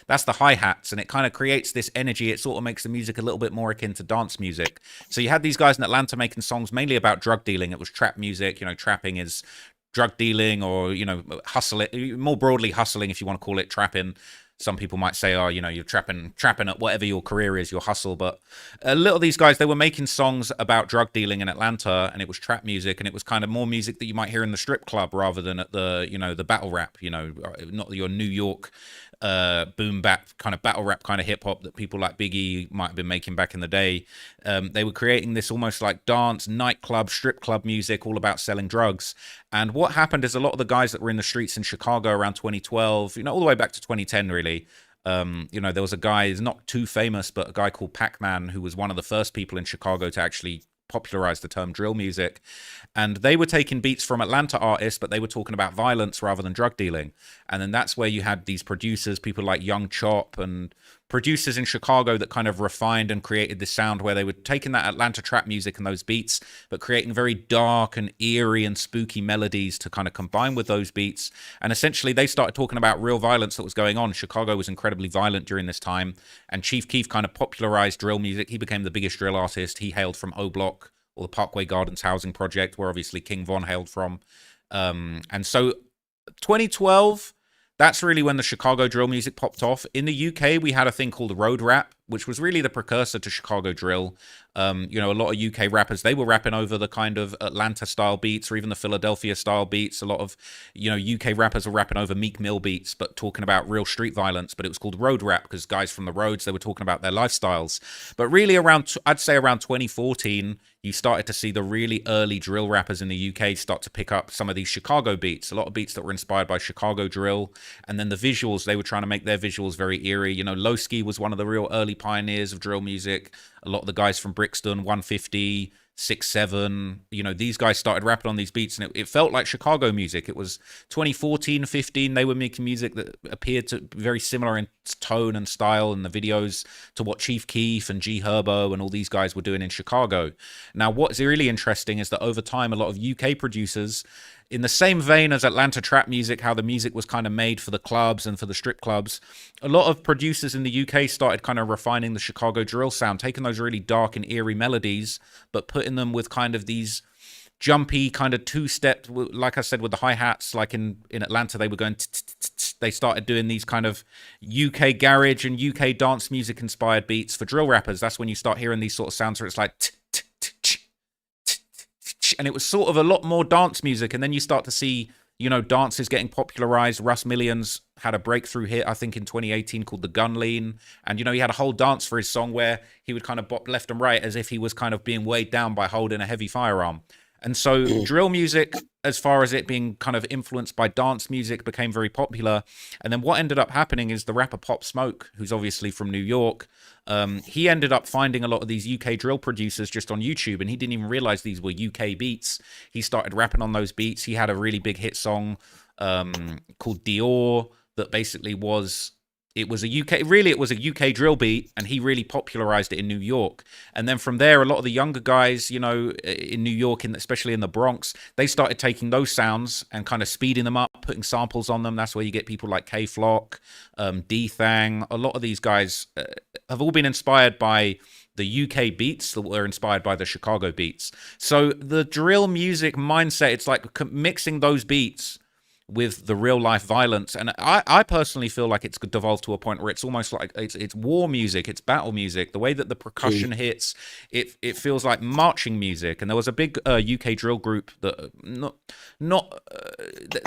that's the hi-hats, and it kind of creates this energy. It sort of makes the music a little bit more akin to dance music. So you had these guys in Atlanta making songs mainly about drug dealing. It was trap music. Trapping is drug dealing, or hustling, more broadly hustling, if you want to call it trapping. Some people might say, you're trapping at whatever your career is, your hustle. But a lot of these guys, they were making songs about drug dealing in Atlanta, and it was trap music, and it was kind of more music that you might hear in the strip club rather than at the the battle rap, not your New York boom bap kind of battle rap kind of hip hop that people like Biggie might have been making back in the day. They were creating this almost like dance, nightclub, strip club music, all about selling drugs. And what happened is a lot of the guys that were in the streets in Chicago around 2012, all the way back to 2010, really. There was a guy, he's not too famous, but a guy called Pac-Man, who was one of the first people in Chicago to actually popularized the term drill music. And they were taking beats from Atlanta artists, but they were talking about violence rather than drug dealing. And then that's where you had these producers, people like Young Chop and producers in Chicago that kind of refined and created this sound where they were taking that Atlanta trap music and those beats, but creating very dark and eerie and spooky melodies to kind of combine with those beats. And essentially they started talking about real violence that was going on. Chicago was incredibly violent during this time, and Chief Keef kind of popularized drill music. He became the biggest drill artist. He hailed from O Block, or the Parkway Gardens housing project, where obviously King Von hailed from. And so 2012, that's really when the Chicago drill music popped off. In the UK, we had a thing called road rap, which was really the precursor to Chicago drill. You know, a lot of UK rappers, they were rapping over the kind of Atlanta style beats or even the Philadelphia style beats. A lot of, you know, UK rappers were rapping over Meek Mill beats, but talking about real street violence. But it was called road rap because guys from the roads, they were talking about their lifestyles. But really around, I'd say around 2014, you started to see the really early drill rappers in the UK start to pick up some of these Chicago beats, a lot of beats that were inspired by Chicago drill. And then the visuals, they were trying to make their visuals very eerie. You know, Lowski was one of the real early pioneers of drill music. A lot of the guys from Brixton, 150, 6-7, you know, these guys started rapping on these beats, and it felt like Chicago music. It was 2014, 15, they were making music that appeared to be very similar in tone and style in the videos to what Chief Keef and G Herbo and all these guys were doing in Chicago. Now, what's really interesting is that over time, a lot of UK producers, in the same vein as Atlanta trap music, how the music was kind of made for the clubs and for the strip clubs, a lot of producers in the UK started kind of refining the Chicago drill sound, taking those really dark and eerie melodies, but putting them with kind of these jumpy kind of two-step, like I said, with the hi-hats, like in Atlanta, they were going, they started doing these kind of UK garage and UK dance music inspired beats for drill rappers. That's when you start hearing these sort of sounds where it's like, and it was sort of a lot more dance music. And then you start to see, you know, dances getting popularized. Russ Millions had a breakthrough hit, I think, in 2018 called The Gun Lean. And, you know, he had a whole dance for his song where he would kind of bop left and right as if he was kind of being weighed down by holding a heavy firearm. And so drill music, as far as it being kind of influenced by dance music, became very popular. And then what ended up happening is the rapper Pop Smoke, who's obviously from New York, he ended up finding a lot of these UK drill producers just on YouTube, and he didn't even realize these were UK beats. He started rapping on those beats. He had a really big hit song called Dior that basically was... It was a UK drill beat, and he really popularized it in New York. And then from there, a lot of the younger guys, you know, in New York, especially in the Bronx, they started taking those sounds and kind of speeding them up, putting samples on them. That's where you get people like K-Flock, D-Thang. A lot of these guys have all been inspired by the UK beats that were inspired by the Chicago beats. So the drill music mindset, it's like mixing those beats with the real life violence. And I personally feel like it's devolved to a point where it's almost like it's war music, it's battle music. The way that the percussion hits, it feels like marching music. And there was a big UK drill group that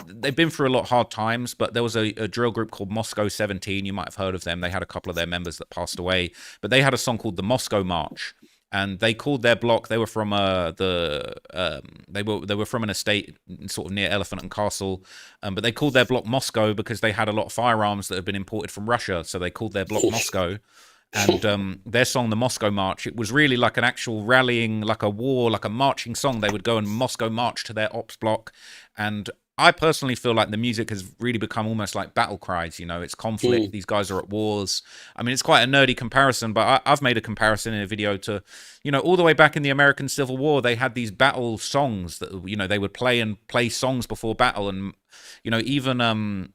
they've been through a lot of hard times, but there was a drill group called Moscow 17. You might have heard of them. They had a couple of their members that passed away, but they had a song called the Moscow March. And they called their block. They were from they were from an estate sort of near Elephant and Castle, but they called their block Moscow because they had a lot of firearms that had been imported from Russia. So they called their block Moscow. And their song, the Moscow March, it was really like an actual rallying, like a war, like a marching song. They would go and Moscow march to their ops block. And I personally feel like the music has really become almost like battle cries. You know, it's conflict. These guys are at wars. I mean, it's quite a nerdy comparison, but I've made a comparison in a video to, you know, all the way back in the American Civil War, they had these battle songs that, you know, they would play songs before battle. And, you know, even,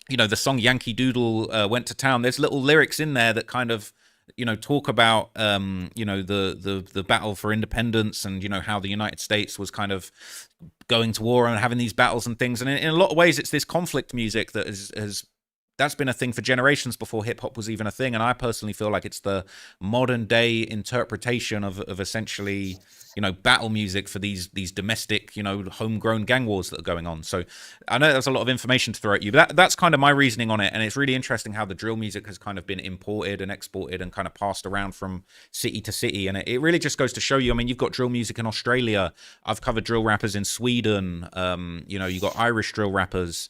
you know, the song Yankee Doodle Went to Town, there's little lyrics in there that kind of, you know, talk about, you know, the battle for independence and, you know, how the United States was kind of going to war and having these battles and things. And in a lot of ways, it's this conflict music that that's been a thing for generations before hip hop was even a thing. And I personally feel like it's the modern day interpretation of essentially, you know, battle music for these domestic, you know, homegrown gang wars that are going on. So I know there's a lot of information to throw at you, but that's kind of my reasoning on it. And it's really interesting how the drill music has kind of been imported and exported and kind of passed around from city to city. And it really just goes to show you, I mean, you've got drill music in Australia. I've covered drill rappers in Sweden. You know, you've got Irish drill rappers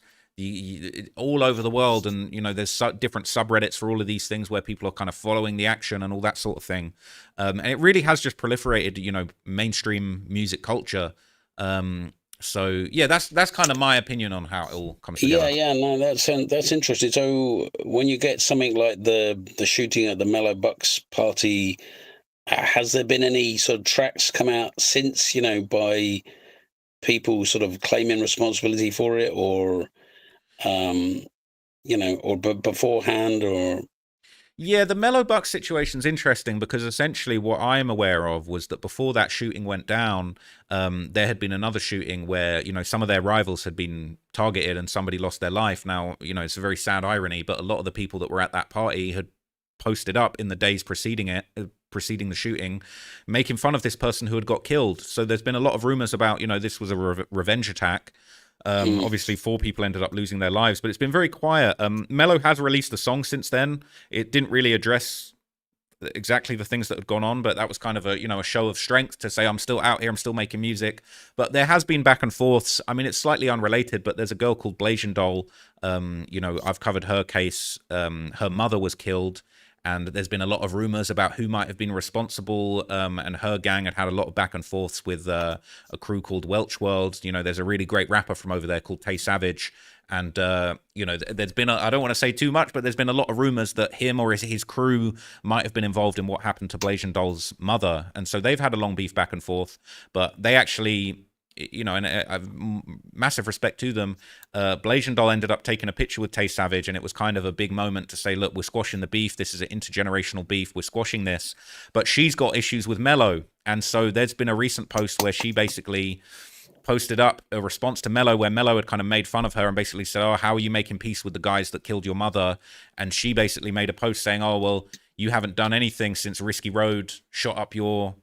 all over the world, and you know there's different subreddits for all of these things where people are kind of following the action and all that sort of thing, and it really has just proliferated, you know, mainstream music culture. So yeah, that's kind of my opinion on how it all comes Yeah, together. no, that's interesting. So when you get something like the shooting at the Mellow Bucks party, has there been any sort of tracks come out since, by people sort of claiming responsibility for it, or um, or beforehand, or Yeah, the Mellow Bucks situation's interesting because essentially what I'm aware of was that before that shooting went down, there had been another shooting where, some of their rivals had been targeted and somebody lost their life. Now, it's a very sad irony, but a lot of the people that were at that party had posted up in the days preceding the shooting, making fun of this person who had got killed. So there's been a lot of rumors about, this was a revenge attack. Obviously, 4 people ended up losing their lives, but it's been very quiet. Mello has released a song since then. It didn't really address exactly the things that had gone on, but that was kind of a show of strength to say, I'm still out here, I'm still making music. But there has been back and forths. I mean, it's slightly unrelated, but there's a girl called Blasian Doll. I've covered her case. Her mother was killed, and there's been a lot of rumors about who might have been responsible, and her gang had a lot of back and forths with a crew called Welch World. There's a really great rapper from over there called Tay Savage, and there's been I don't want to say too much, but there's been a lot of rumors that him or his crew might have been involved in what happened to Blasian Doll's mother, and so they've had a long beef back and forth, but they actually, and I've massive respect to them. Blasian Doll ended up taking a picture with Tay Savage, and it was kind of a big moment to say, look, we're squashing the beef. This is an intergenerational beef. We're squashing this. But she's got issues with Mello. And so there's been a recent post where she basically posted up a response to Mello where Mello had kind of made fun of her and basically said, oh, how are you making peace with the guys that killed your mother? And she basically made a post saying, oh, well, you haven't done anything since Risky Road shot up your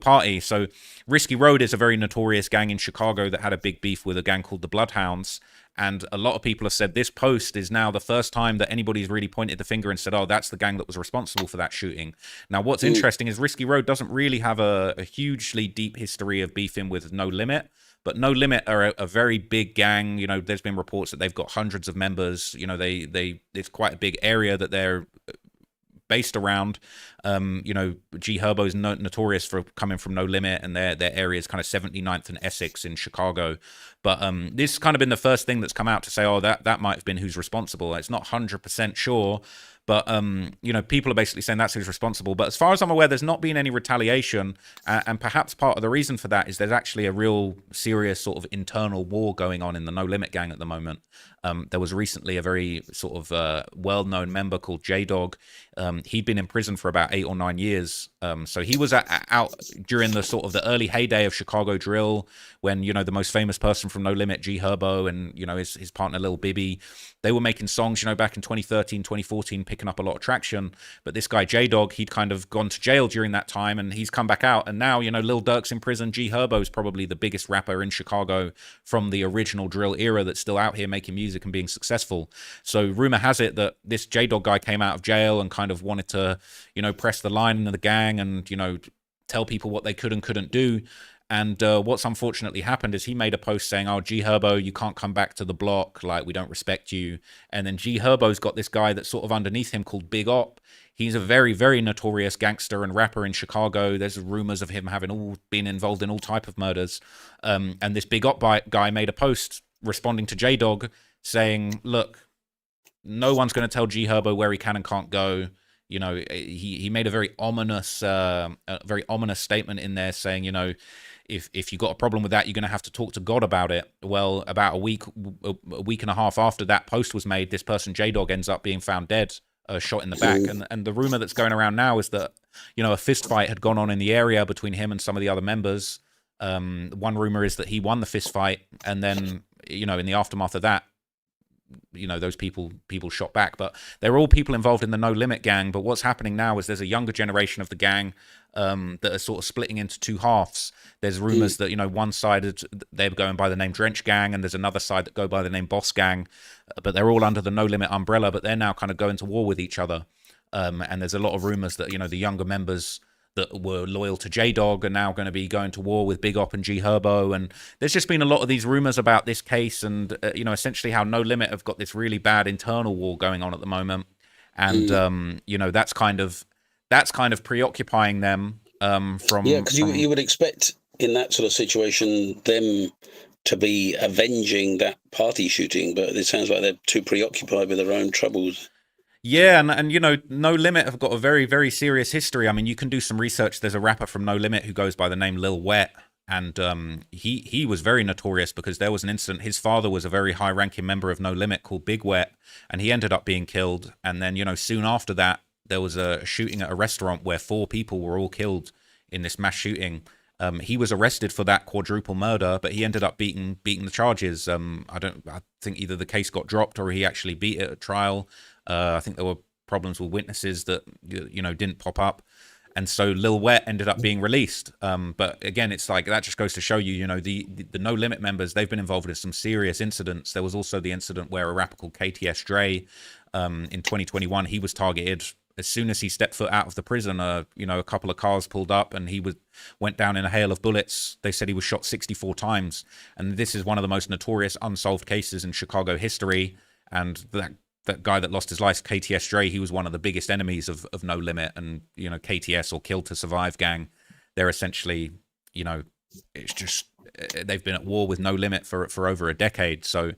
party. So Risky Road is a very notorious gang in Chicago that had a big beef with a gang called the Bloodhounds. And a lot of people have said this post is now the first time that anybody's really pointed the finger and said, oh, that's the gang that was responsible for that shooting. Now, what's interesting is Risky Road doesn't really have a hugely deep history of beefing with No Limit. But No Limit are a very big gang. There's been reports that they've got hundreds of members. It's quite a big area that they're based around. G Herbo's notorious for coming from No Limit, and their area is kind of 79th and Essex in Chicago. But this has kind of been the first thing that's come out to say, oh, that might have been who's responsible. It's not 100% sure, but people are basically saying that's who's responsible. But as far as I'm aware, there's not been any retaliation, and perhaps part of the reason for that is there's actually a real serious sort of internal war going on in the No Limit gang at the moment. There was recently a very sort of well-known member called J-Dog. He'd been in prison for about 8 or 9 years. So he was out during the sort of the early heyday of Chicago drill, when, the most famous person from No Limit, G Herbo, and, his partner Lil Bibby, they were making songs, back in 2013, 2014, picking up a lot of traction. But this guy, J-Dog, he'd kind of gone to jail during that time, and he's come back out. And now, Lil Durk's in prison. G Herbo's probably the biggest rapper in Chicago from the original drill era that's still out here making music and being successful. So rumor has it that this J-Dog guy came out of jail and kind of wanted to, press the line of the gang and, tell people what they could and couldn't do. And what's unfortunately happened is he made a post saying, oh, G Herbo, you can't come back to the block. Like, we don't respect you. And then G Herbo's got this guy that's sort of underneath him called Big Op. He's a very, very notorious gangster and rapper in Chicago. There's rumors of him having been involved in all type of murders. And this Big Op guy made a post responding to J-Dog saying, look, no one's going to tell G Herbo where he can and can't go. He made a very ominous statement in there saying, if you got a problem with that, you're going to have to talk to God about it. Well, about a week and a half after that post was made, this person, J-Dog, ends up being found dead, shot in the back. And the rumor that's going around now is that, a fist fight had gone on in the area between him and some of the other members. One rumor is that he won the fist fight, and then, in the aftermath of that, those people shot back. But they're all people involved in the No Limit gang. But what's happening now is there's a younger generation of the gang that are sort of splitting into two halves. There's rumors that, one side, they're going by the name Drench Gang, and there's another side that go by the name Boss Gang. But they're all under the No Limit umbrella, but they're now kind of going to war with each other. And there's a lot of rumors that, the younger members that were loyal to J-Dog are now going to be going to war with Big Op and G Herbo. And there's just been a lot of these rumors about this case and, essentially how No Limit have got this really bad internal war going on at the moment. And, that's kind of preoccupying them from... Yeah, because you would expect in that sort of situation them to be avenging that party shooting, but it sounds like they're too preoccupied with their own troubles. Yeah, and you know, No Limit have got a very, very serious history. I mean, you can do some research. There's a rapper from No Limit who goes by the name Lil Wet, and he was very notorious because there was an incident. His father was a very high-ranking member of No Limit called Big Wet, and he ended up being killed. And then, you know, soon after that, there was a shooting at a restaurant where 4 people were all killed in this mass shooting. He was arrested for that quadruple murder, but he ended up beating the charges. I think either the case got dropped or he actually beat it at trial. I think there were problems with witnesses that, you know, didn't pop up. And so Lil Wet ended up being released. But again, it's like, that just goes to show you, you know, the No Limit members, they've been involved in some serious incidents. There was also the incident where a rapper called KTS Dre, in 2021, he was targeted. As soon as he stepped foot out of the prison, you know, a couple of cars pulled up and he went down in a hail of bullets. They said he was shot 64 times. And this is one of the most notorious unsolved cases in Chicago history. And that guy that lost his life, KTS Dre, he was one of the biggest enemies of No Limit. And, you know, KTS, or Kill to Survive gang, they're essentially, you know, it's just, they've been at war with No Limit for over a decade. So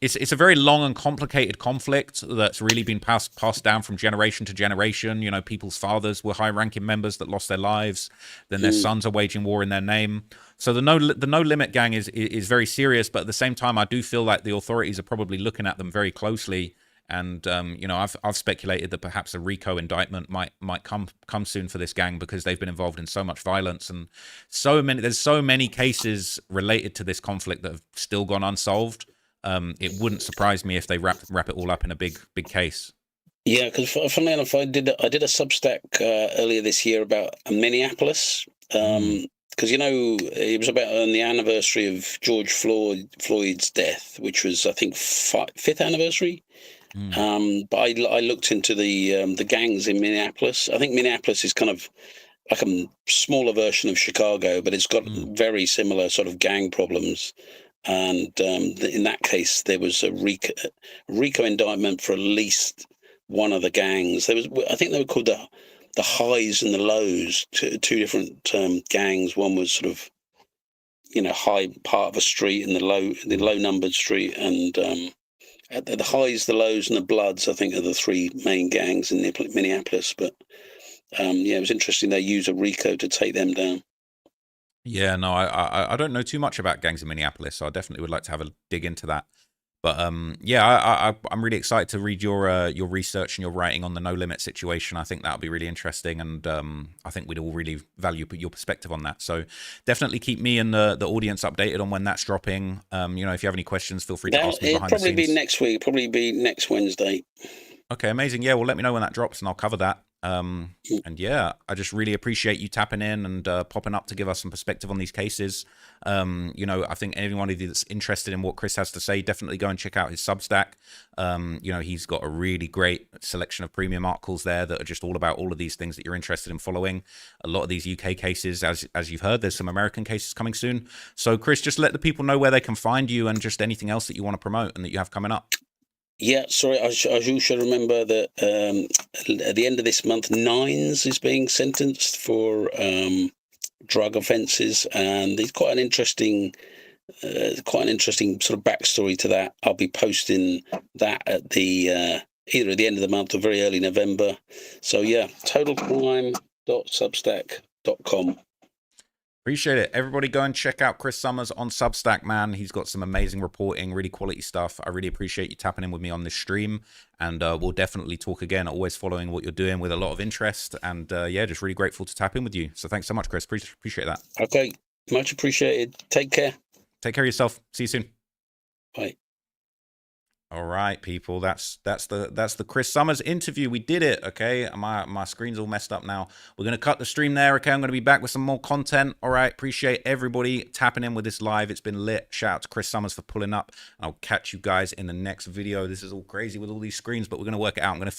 it's a very long and complicated conflict that's really been passed down from generation to generation. You know, people's fathers were high-ranking members that lost their lives. Then their sons are waging war in their name. So the No Limit gang is very serious, but at the same time, I do feel like the authorities are probably looking at them very closely. And you know, I've speculated that perhaps a RICO indictment might come soon for this gang, because they've been involved in so much violence and there's so many cases related to this conflict that have still gone unsolved. It wouldn't surprise me if they wrap it all up in a big case. Yeah, because funnily enough, I did a Substack earlier this year about Minneapolis. Because, you know, it was about on the anniversary of George Floyd's death, which was, I think, 5th anniversary. But I looked into the gangs in Minneapolis. I think Minneapolis is kind of like a smaller version of Chicago, but it's got very similar sort of gang problems. And in that case, there was a RICO indictment for at least one of the gangs. I think they were called the highs and the lows, two different gangs. One was sort of, you know, high part of a street, and the low numbered street, and the highs, the lows, and the bloods, I think, are the 3 main gangs in Minneapolis. But yeah, it was interesting they use a RICO to take them down. Yeah, no, I don't know too much about gangs in Minneapolis, so I definitely would like to have a dig into that. But yeah, I'm really excited to read your research and your writing on the No Limit situation. I think that'll be really interesting, and I think we'd all really value your perspective on that. So definitely keep me and the audience updated on when that's dropping. You know, if you have any questions, feel free to ask me behind the scenes. It'll probably be next week. Probably be next Wednesday. Okay, amazing. Yeah, well, let me know when that drops, and I'll cover that. And yeah, I just really appreciate you tapping in and popping up to give us some perspective on these cases. You know, I think anybody that's interested in what Chris has to say, definitely go and check out his Substack. You know, he's got a really great selection of premium articles there that are just all about all of these things that you're interested in following. A lot of these UK cases, as you've heard, there's some American cases coming soon. So Chris, just let the people know where they can find you and just anything else that you want to promote and that you have coming up. Yeah, sorry, I should remember that at the end of this month, Nines is being sentenced for drug offences, and there's quite an interesting sort of backstory to that. I'll be posting that at the either at the end of the month or very early November. So yeah, totalcrime.substack.com. Appreciate it. Everybody go and check out Chris Summers on Substack, man. He's got some amazing reporting, really quality stuff. I really appreciate you tapping in with me on this stream, and we'll definitely talk again. Always following what you're doing with a lot of interest, and yeah, just really grateful to tap in with you. So thanks so much, Chris. Appreciate that. Okay, much appreciated. Take care. Take care of yourself. See you soon. Bye. All right, people. That's the Chris Summers interview. We did it. Okay, my screen's all messed up now. We're gonna cut the stream there. Okay, I'm gonna be back with some more content. All right, appreciate everybody tapping in with this live. It's been lit. Shout out to Chris Summers for pulling up. I'll catch you guys in the next video. This is all crazy with all these screens, but we're gonna work it out. I'm gonna